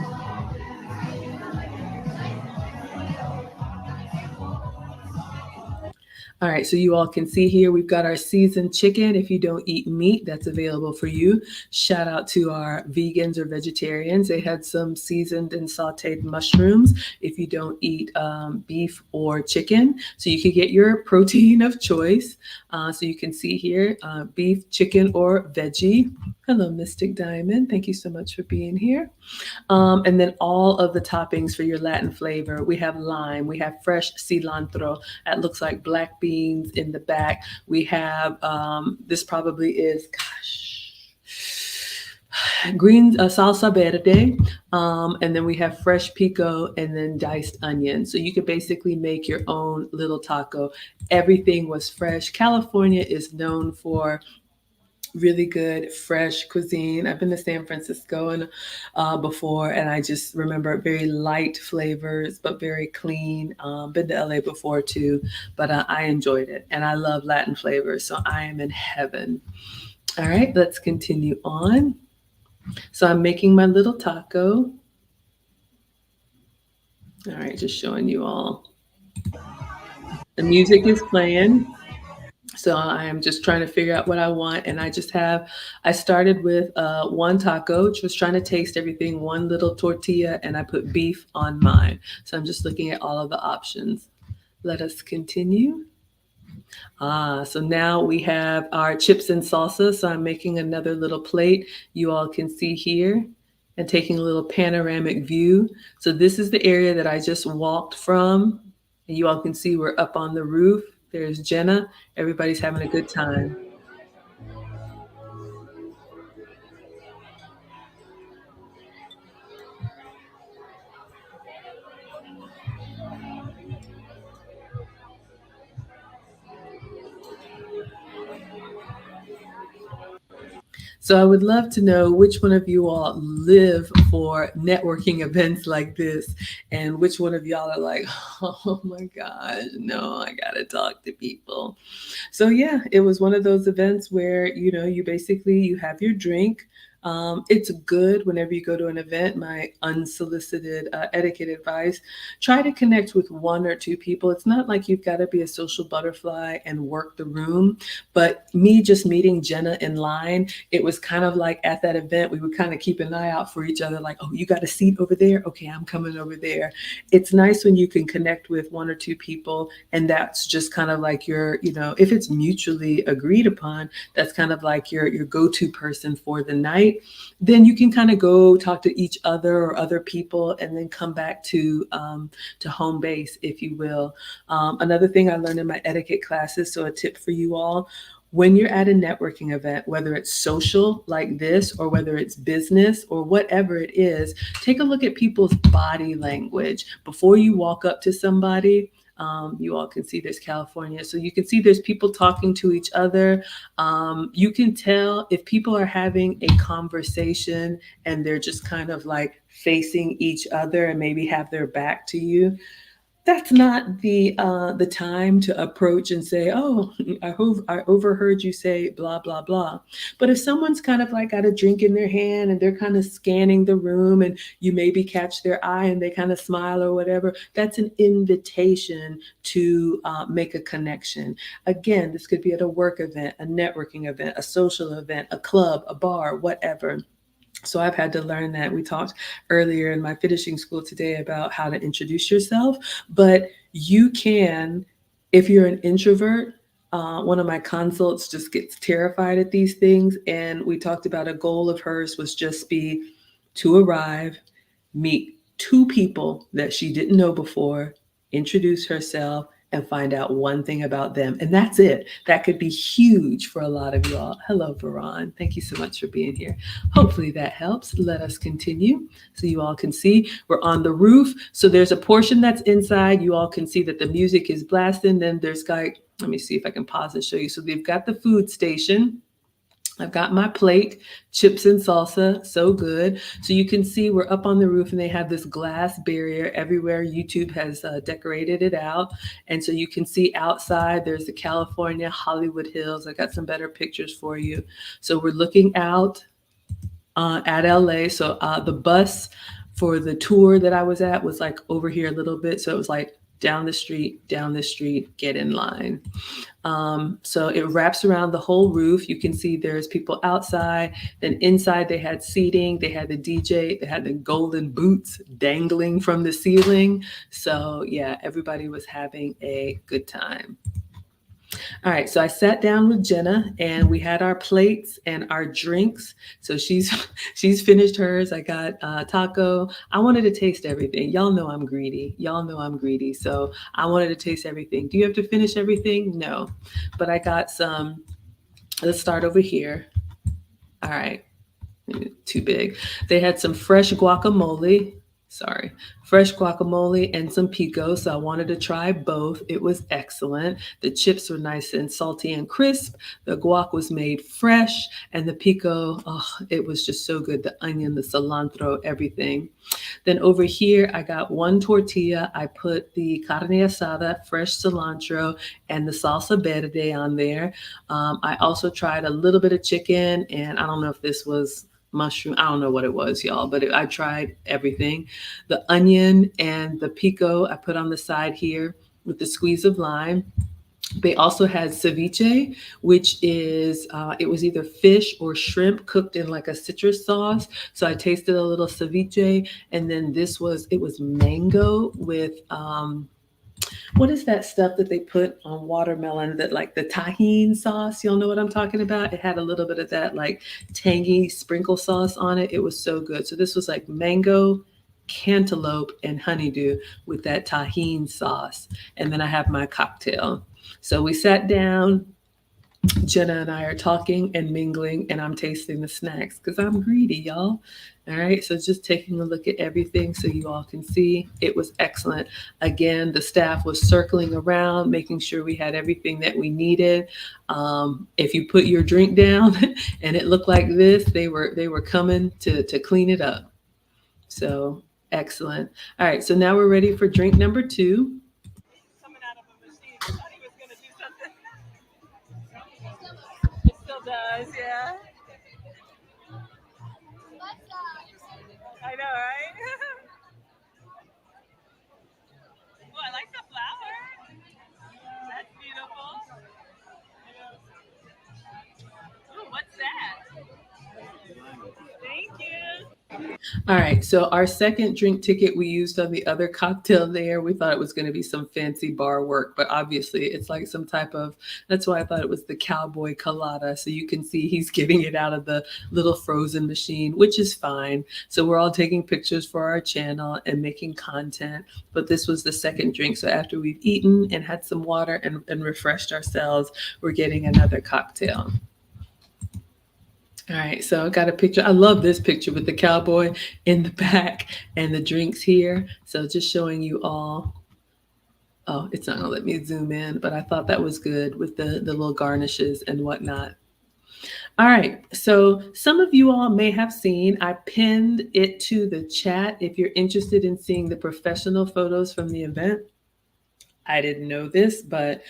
All right, so you all can see here we've got our seasoned chicken. If you don't eat meat, that's available for you. Shout out to our vegans or vegetarians. They had some seasoned and sauteed mushrooms if you don't eat beef or chicken. So you can get your protein of choice. So you can see here beef, chicken, or veggie. Hello, Mystic Diamond. Thank you so much for being here. And then all of the toppings for your Latin flavor. We have lime, we have fresh cilantro. That looks like black beans in the back. We have, this probably is, green salsa verde, and then we have fresh pico and then diced onion. So you could basically make your own little taco. Everything was fresh. California is known for really good fresh cuisine. I've been to San Francisco and before, and I just remember very light flavors but very clean. Been to LA before too, but I enjoyed it, and I love Latin flavors, so I am in heaven. All right, let's continue on. So I'm making my little taco. All right, just showing you all. The music is playing. So I am just trying to figure out what I want. And I started with one taco, just trying to taste everything, one little tortilla, and I put beef on mine. So I'm just looking at all of the options. Let us continue. So now we have our chips and salsa. So I'm making another little plate. You all can see here and taking a little panoramic view. So this is the area that I just walked from. And you all can see we're up on the roof. There's Jenna. Everybody's having a good time. So I would love to know which one of you all live for networking events like this, and which one of y'all are like, oh my gosh, no, I gotta talk to people. So yeah, it was one of those events where you have your drink. It's good whenever you go to an event. My unsolicited etiquette advice: try to connect with one or two people. It's not like you've got to be a social butterfly and work the room. But me just meeting Jenna in line, it was kind of like at that event, we would kind of keep an eye out for each other, like, oh, you got a seat over there? Okay, I'm coming over there. It's nice when you can connect with one or two people, and that's just kind of like if it's mutually agreed upon, that's kind of like your go-to person for the night. Then you can kind of go talk to each other or other people, and then come back to home base, if you will. Another thing I learned in my etiquette classes, so a tip for you all: when you're at a networking event, whether it's social like this or whether it's business or whatever it is, take a look at people's body language before you walk up to somebody. You all can see there's California. So you can see there's people talking to each other. You can tell if people are having a conversation and they're just kind of like facing each other and maybe have their back to you. that's not the time to approach and say, "Oh, I hope I overheard you say blah blah blah." But if someone's kind of like got a drink in their hand and they're kind of scanning the room, and you maybe catch their eye and they kind of smile or whatever, that's an invitation to make a connection. Again, this could be at a work event, a networking event, a social event, a club, a bar, whatever. So I've had to learn that. We talked earlier in my finishing school today about how to introduce yourself, but you can, if you're an introvert. One of my consults just gets terrified at these things, and we talked about a goal of hers was just be to arrive, meet two people that she didn't know before, introduce herself, and find out one thing about them. And that's it. That could be huge for a lot of y'all. Hello, Veron. Thank you so much for being here. Hopefully that helps. Let us continue so you all can see. We're on the roof. So there's a portion that's inside. You all can see that the music is blasting. Then there's like, let me see if I can pause and show you. So they've got the food station. I've got my plate, chips and salsa, so good. So you can see we're up on the roof and they have this glass barrier everywhere. YouTube has decorated it out. And so you can see outside, there's the California Hollywood Hills. I got some better pictures for you. So we're looking out at LA. So the bus for the tour that I was at was like over here a little bit. So it was like down the street, get in line. So it wraps around the whole roof. You can see there's people outside. Then inside they had seating. They had the DJ. They had the golden boots dangling from the ceiling. So yeah, everybody was having a good time. All right, so I sat down with Jenna and we had our plates and our drinks. So she's finished hers. I got taco. I wanted to taste everything. Y'all know I'm greedy. So I wanted to taste everything. Do you have to finish everything? No, but I got some. Let's start over here. All right, too big. They had some fresh guacamole. Sorry, fresh guacamole and some pico. So I wanted to try both. It was excellent. The chips were nice and salty and crisp. The guac was made fresh, and the pico, oh, it was just so good. The onion, the cilantro, everything. Then over here, I got one tortilla. I put the carne asada, fresh cilantro, and the salsa verde on there. I also tried a little bit of chicken, and I don't know if this was mushroom. I don't know what it was, y'all, but I tried everything. The onion and the pico I put on the side here with the squeeze of lime. They also had ceviche, which is it was either fish or shrimp cooked in like a citrus sauce. So I tasted a little ceviche, and then it was mango with what is that stuff that they put on watermelon, that like the tahine sauce? Y'all know what I'm talking about? It had a little bit of that like tangy sprinkle sauce on it. It was so good. So this was like mango, cantaloupe, and honeydew with that tahine sauce. And then I have my cocktail. So we sat down. Jenna and I are talking and mingling, and I'm tasting the snacks because I'm greedy, y'all. All right, so just taking a look at everything so you all can see. It was excellent. Again, the staff was circling around, making sure we had everything that we needed. If you put your drink down and it looked like this, they were coming to clean it up. So excellent. All right, so now we're ready for drink number 2. Coming out of a machine. I thought he was going to do something. It still does, yeah. I know, right? Oh, I like the flower. That's beautiful. Ooh, what's that? Thank you. All right, so our second drink ticket we used on the other cocktail there. We thought it was going to be some fancy bar work, but obviously it's like some type of, that's why I thought it was the cowboy colada. So you can see he's getting it out of the little frozen machine, which is fine. So we're all taking pictures for our channel and making content, but this was the second drink. So after we've eaten and had some water and refreshed ourselves, we're getting another cocktail. All right, so I got a picture. I love this picture with the cowboy in the back and the drinks here. So just showing you all. Oh, it's not gonna let me zoom in, but I thought that was good with the little garnishes and whatnot. All right, so some of you all may have seen, I pinned it to the chat if you're interested in seeing the professional photos from the event. I didn't know this, but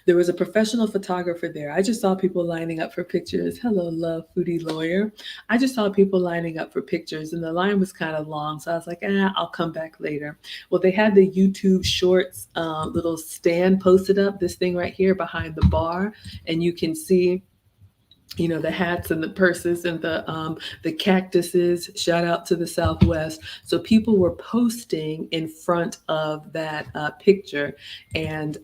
there was a professional photographer there. I just saw people lining up for pictures. Hello, love, foodie lawyer. I just saw people lining up for pictures, and the line was kind of long. So I was like, I'll come back later. Well, they had the YouTube Shorts little stand posted up, this thing right here behind the bar, and you can see the hats and the purses and the cactuses. Shout out to the Southwest. So people were posting in front of that picture, and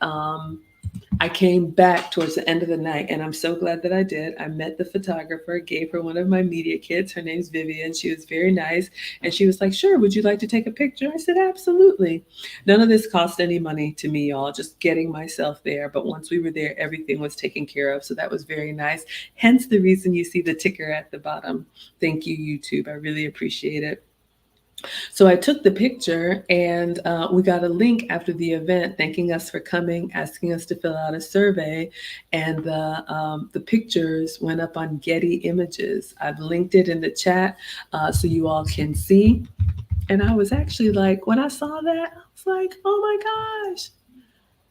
I came back towards the end of the night, and I'm so glad that I did. I met the photographer, gave her one of my media kits. Her name's Vivian. She was very nice, and she was like, sure, would you like to take a picture? I said, absolutely. None of this cost any money to me, y'all, just getting myself there. But once we were there, everything was taken care of, so that was very nice. Hence the reason you see the ticker at the bottom. Thank you, YouTube. I really appreciate it. So I took the picture, and we got a link after the event thanking us for coming, asking us to fill out a survey, and the pictures went up on Getty Images. I've linked it in the chat so you all can see. And I was actually like, when I saw that, I was like, oh my gosh,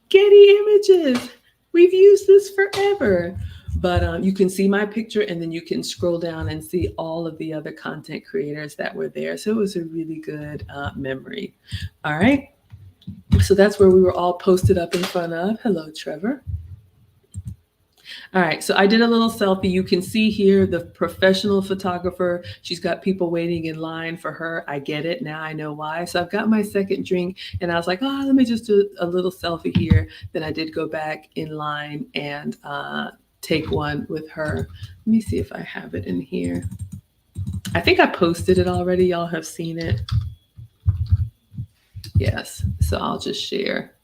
Getty Images. We've used this forever. But you can see my picture, and then you can scroll down and see all of the other content creators that were there. So it was a really good memory. All right. So that's where we were all posted up in front of. Hello, Trevor. All right, so I did a little selfie. You can see here the professional photographer. She's got people waiting in line for her. I get it. Now I know why. So I've got my second drink, and I was like, let me just do a little selfie here. Then I did go back in line and take one with her. Let me see if I have it in here. I think I posted it already. Y'all have seen it. Yes, so I'll just share.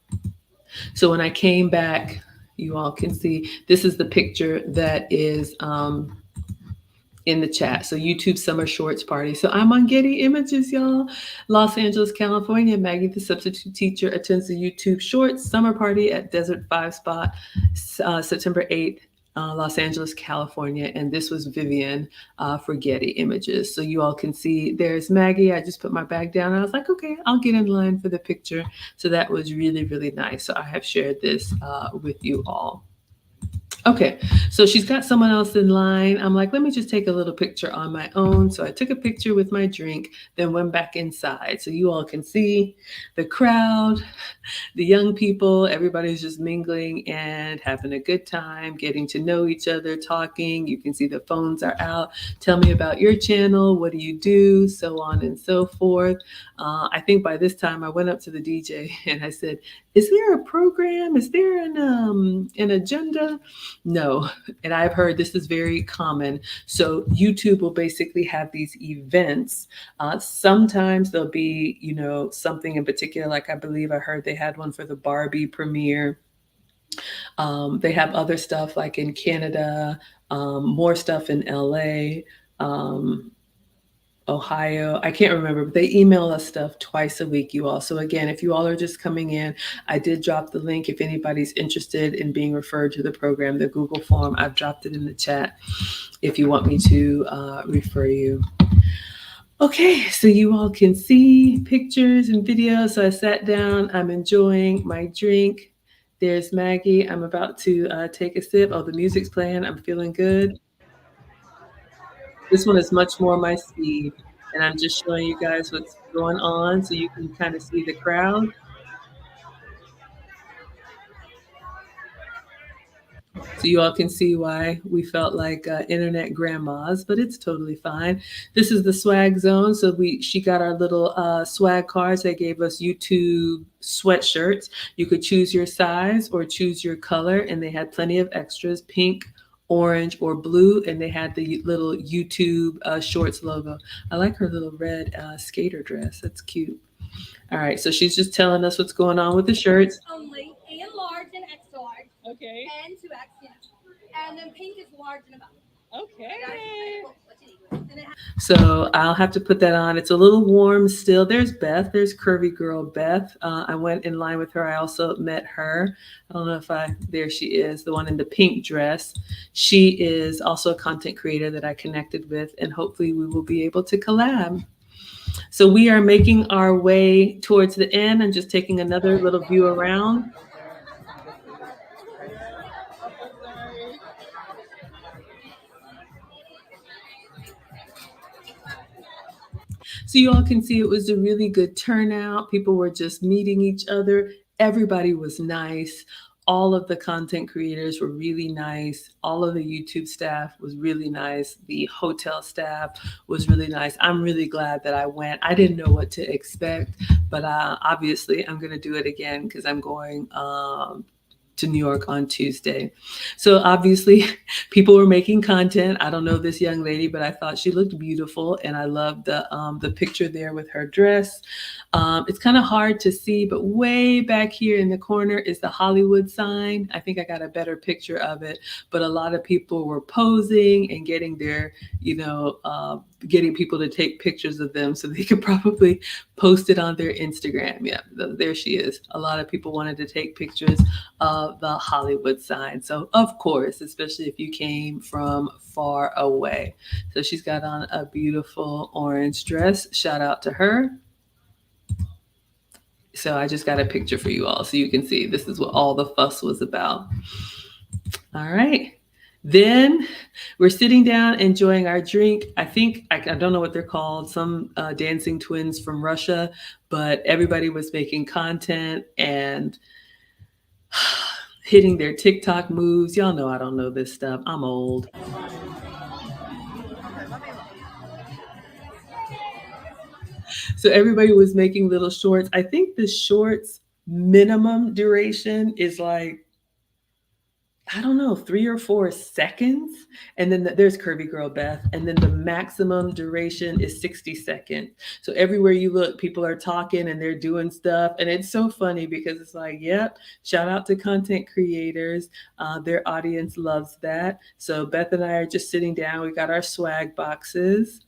So when I came back, you all can see this is the picture that is in the chat. So YouTube Summer Shorts Party. So I'm on Getty Images, y'all. Los Angeles, California. Maggie, the substitute teacher, attends the YouTube Shorts Summer Party at Desert 5 Spot, September 8th. Los Angeles, California, and this was Vivian for Getty Images. So you all can see there's Maggie. I just put my bag down. And I was like, okay, I'll get in line for the picture. So that was really, really nice. So I have shared this with you all. Okay, so she's got someone else in line. I'm like, let me just take a little picture on my own. So I took a picture with my drink, then went back inside. So you all can see the crowd, the young people, everybody's just mingling and having a good time, getting to know each other, talking. You can see the phones are out. Tell me about your channel. What do you do? So on and so forth. I think by this time I went up to the DJ and I said, is there a program? Is there an agenda? No. And I've heard this is very common. So YouTube will basically have these events. Sometimes there'll be, something in particular, like I believe I heard they had one for the Barbie premiere. They have other stuff like in Canada, more stuff in LA, Ohio. I can't remember, but they email us stuff twice a week, you all. So again, if you all are just coming in, I did drop the link. If anybody's interested in being referred to the program, the Google form, I've dropped it in the chat if you want me to refer you. Okay, so you all can see pictures and videos. So I sat down, I'm enjoying my drink. There's Maggie. I'm about to take a sip. Oh, the music's playing. I'm feeling good. This one is much more my speed, and I'm just showing you guys what's going on so you can kind of see the crowd. So you all can see why we felt like internet grandmas, but it's totally fine. This is the swag zone. So she got our little swag cards. They gave us YouTube sweatshirts. You could choose your size or choose your color, and they had plenty of extras, pink, orange, or blue, and they had the little YouTube Shorts logo. I like her little red skater dress. That's cute. All right, so she's just telling us what's going on with the shirts. Only and large and extra large. Okay. And 2X, yeah. And then pink is large and above. Okay. So I'll have to put that on. It's a little warm still. There's Beth. There's curvy girl Beth. I went in line with her. I also met her. I don't know if there she is, the one in the pink dress. She is also a content creator that I connected with, and hopefully we will be able to collab. So we are making our way towards the end and just taking another little view around. So you all can see it was a really good turnout. People were just meeting each other. Everybody was nice. All of the content creators were really nice. All of the YouTube staff was really nice. The hotel staff was really nice. I'm really glad that I went. I didn't know what to expect, but obviously I'm going to do it again because I'm going to New York on Tuesday. So obviously people were making content. I don't know this young lady, but I thought she looked beautiful and I loved the picture there with her dress. It's kind of hard to see, but way back here in the corner is the Hollywood sign. I think I got a better picture of it, but a lot of people were posing and getting their, getting people to take pictures of them so they could probably post it on their Instagram. Yeah, there she is. A lot of people wanted to take pictures of the Hollywood sign. So of course, especially if you came from far away. So she's got on a beautiful orange dress. Shout out to her. So I just got a picture for you all so you can see this is what all the fuss was about. All right. Then we're sitting down enjoying our drink. I think, I don't know what they're called, some dancing twins from Russia, but everybody was making content and hitting their TikTok moves. Y'all know I don't know this stuff. I'm old. So everybody was making little shorts. I think the shorts minimum duration is like, I don't know, 3 or 4 seconds. And then there's Curvy Girl Beth. And then the maximum duration is 60 seconds. So everywhere you look, people are talking and they're doing stuff. And it's so funny because it's like, yep, shout out to content creators. Their audience loves that. So Beth and I are just sitting down. We got our swag boxes.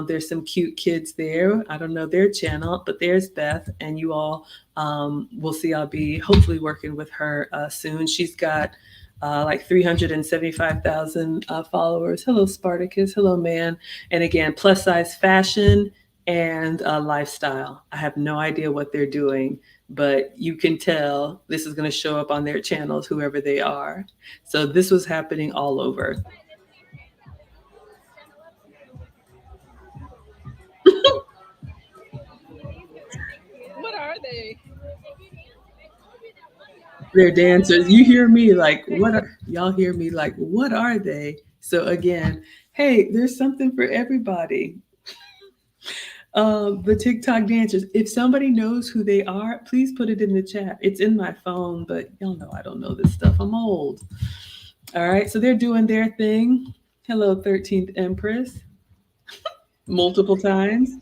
There's some cute kids there. I don't know their channel, but there's Beth. And you all will see I'll be hopefully working with her soon. She's got like 375,000 followers. Hello, Spartacus. Hello, man. And again, plus size fashion and lifestyle. I have no idea what they're doing, but you can tell this is going to show up on their channels, whoever they are. So this was happening all over. What are they? They're dancers. You hear me like, what are y'all hear me like, what are they? So again, hey, there's something for everybody. The TikTok dancers. If somebody knows who they are, please put it in the chat. It's in my phone, but y'all know I don't know this stuff. I'm old. All right, so they're doing their thing. Hello, 13th Empress. Multiple times.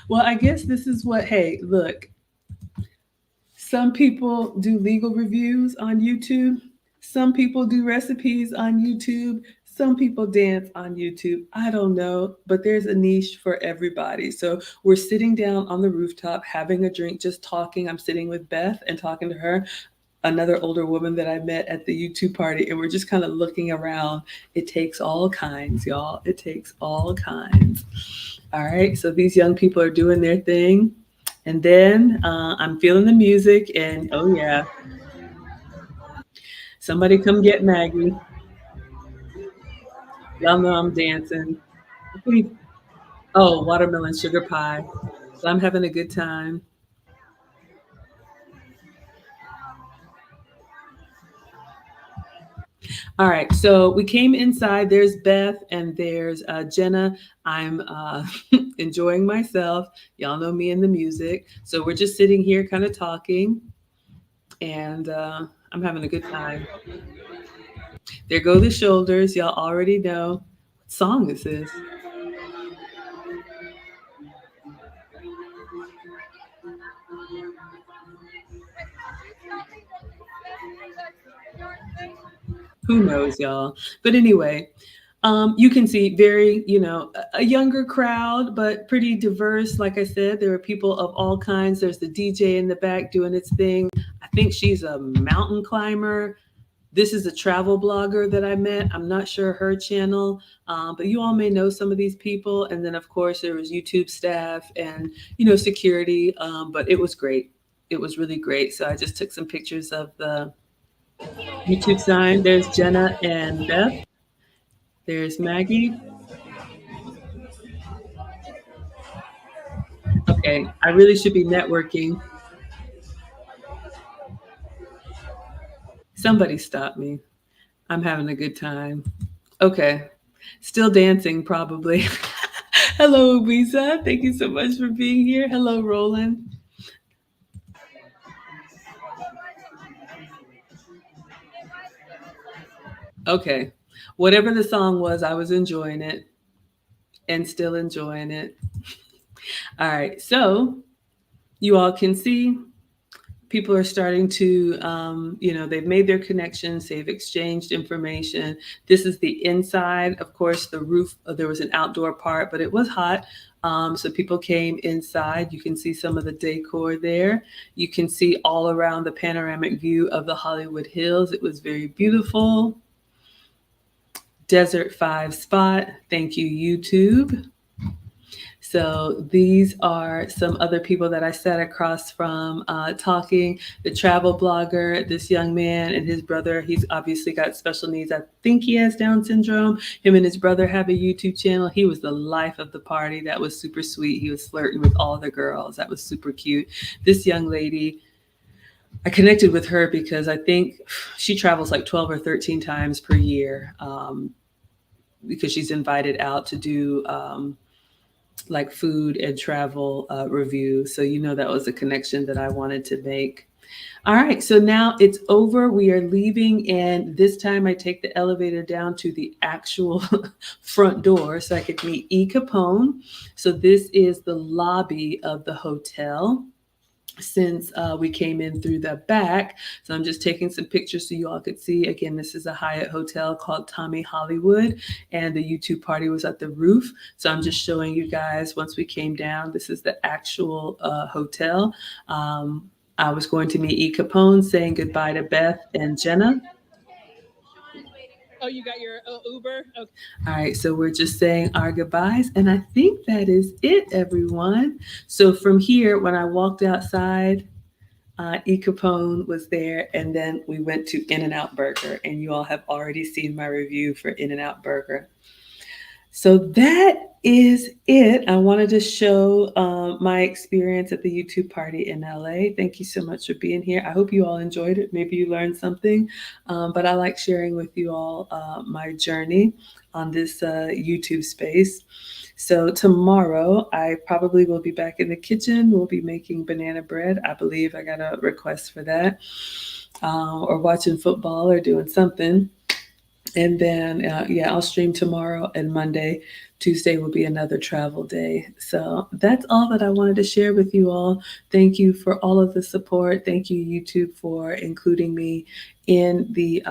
Well, I guess this is what, hey, look, some people do legal reviews on YouTube. Some people do recipes on YouTube. Some people dance on YouTube. I don't know, but there's a niche for everybody. So we're sitting down on the rooftop, having a drink, just talking. I'm sitting with Beth and talking to her, another older woman that I met at the YouTube party, and we're just kind of looking around. It takes all kinds, y'all. It takes all kinds. All right, so these young people are doing their thing. And then I'm feeling the music, and oh yeah, somebody come get Maggie. Y'all know I'm dancing. Oh, watermelon sugar pie. So I'm having a good time. All right, so we came inside. There's Beth and there's Jenna. I'm enjoying myself. Y'all know me and the music. So we're just sitting here kind of talking, and I'm having a good time. There go the shoulders. Y'all already know what song this is. Who knows, y'all? But anyway, you can see very, a younger crowd, but pretty diverse. Like I said, there are people of all kinds. There's the DJ in the back doing its thing. I think she's a mountain climber. This is a travel blogger that I met. I'm not sure her channel, but you all may know some of these people. And then, of course, there was YouTube staff and, security. But it was great. It was really great. So I just took some pictures of the YouTube sign. There's Jenna and Beth. There's Maggie. Okay, I really should be networking. Somebody stop me. I'm having a good time. Okay, still dancing probably. Hello, Lisa. Thank you so much for being here. Hello, Roland. Okay, whatever the song was, I was enjoying it and still enjoying it. All right, so you all can see people are starting to, they've made their connections, they've exchanged information. This is the inside. Of course, the roof, there was an outdoor part, but it was hot. So people came inside. You can see some of the decor there. You can see all around the panoramic view of the Hollywood Hills. It was very beautiful. Desert 5 spot. Thank you, YouTube. So these are some other people that I sat across from talking. The travel blogger, this young man and his brother, he's obviously got special needs. I think he has Down syndrome. Him and his brother have a YouTube channel. He was the life of the party. That was super sweet. He was flirting with all the girls. That was super cute. This young lady, I connected with her because I think she travels like 12 or 13 times per year because she's invited out to do like food and travel reviews. So, that was a connection that I wanted to make. All right, so now it's over. We are leaving, and this time I take the elevator down to the actual front door so I could meet E. Capone. So this is the lobby of the hotel, since we came in through the back. So I'm just taking some pictures so you all could see. Again, this is a Hyatt hotel called Tommy Hollywood, and the YouTube party was at the roof. So I'm just showing you guys once we came down, this is the actual hotel. I was going to meet E. Capone, saying goodbye to Beth and Jenna. Oh, you got your Uber? Okay. All right, so we're just saying our goodbyes, and I think that is it, everyone. So from here, when I walked outside, E. Capone was there, and then we went to In-N-Out Burger, and you all have already seen my review for In-N-Out Burger. So that is it. I wanted to show my experience at the YouTube party in LA. Thank you so much for being here. I hope you all enjoyed it. Maybe you learned something, but I like sharing with you all my journey on this YouTube space. So tomorrow, I probably will be back in the kitchen. We'll be making banana bread. I believe I got a request for that, or watching football or doing something. And then, I'll stream tomorrow and Monday. Tuesday will be another travel day. So that's all that I wanted to share with you all. Thank you for all of the support. Thank you, YouTube, for including me in the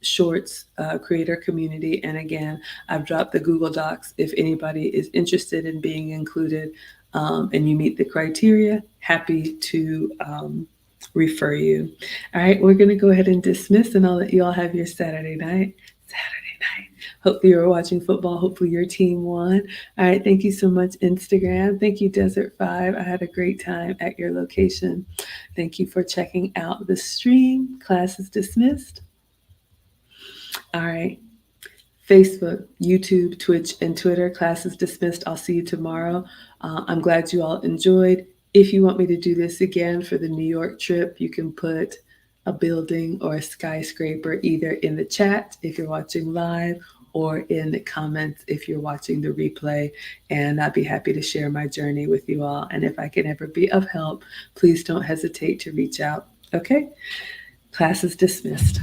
Shorts creator community. And again, I've dropped the Google Docs. If anybody is interested in being included and you meet the criteria, happy to refer you. All right, we're going to go ahead and dismiss, and I'll let you all have your Saturday night. Hopefully you're watching football. Hopefully your team won. All right. Thank you so much, Instagram. Thank you, Desert 5. I had a great time at your location. Thank you for checking out the stream. Class is dismissed. All right. Facebook, YouTube, Twitch, and Twitter. Class is dismissed. I'll see you tomorrow. I'm glad you all enjoyed. If you want me to do this again for the New York trip, you can put a building or a skyscraper either in the chat if you're watching live, or in the comments if you're watching the replay, and I'd be happy to share my journey with you all. And if I can ever be of help, please don't hesitate to reach out. Okay? Class is dismissed.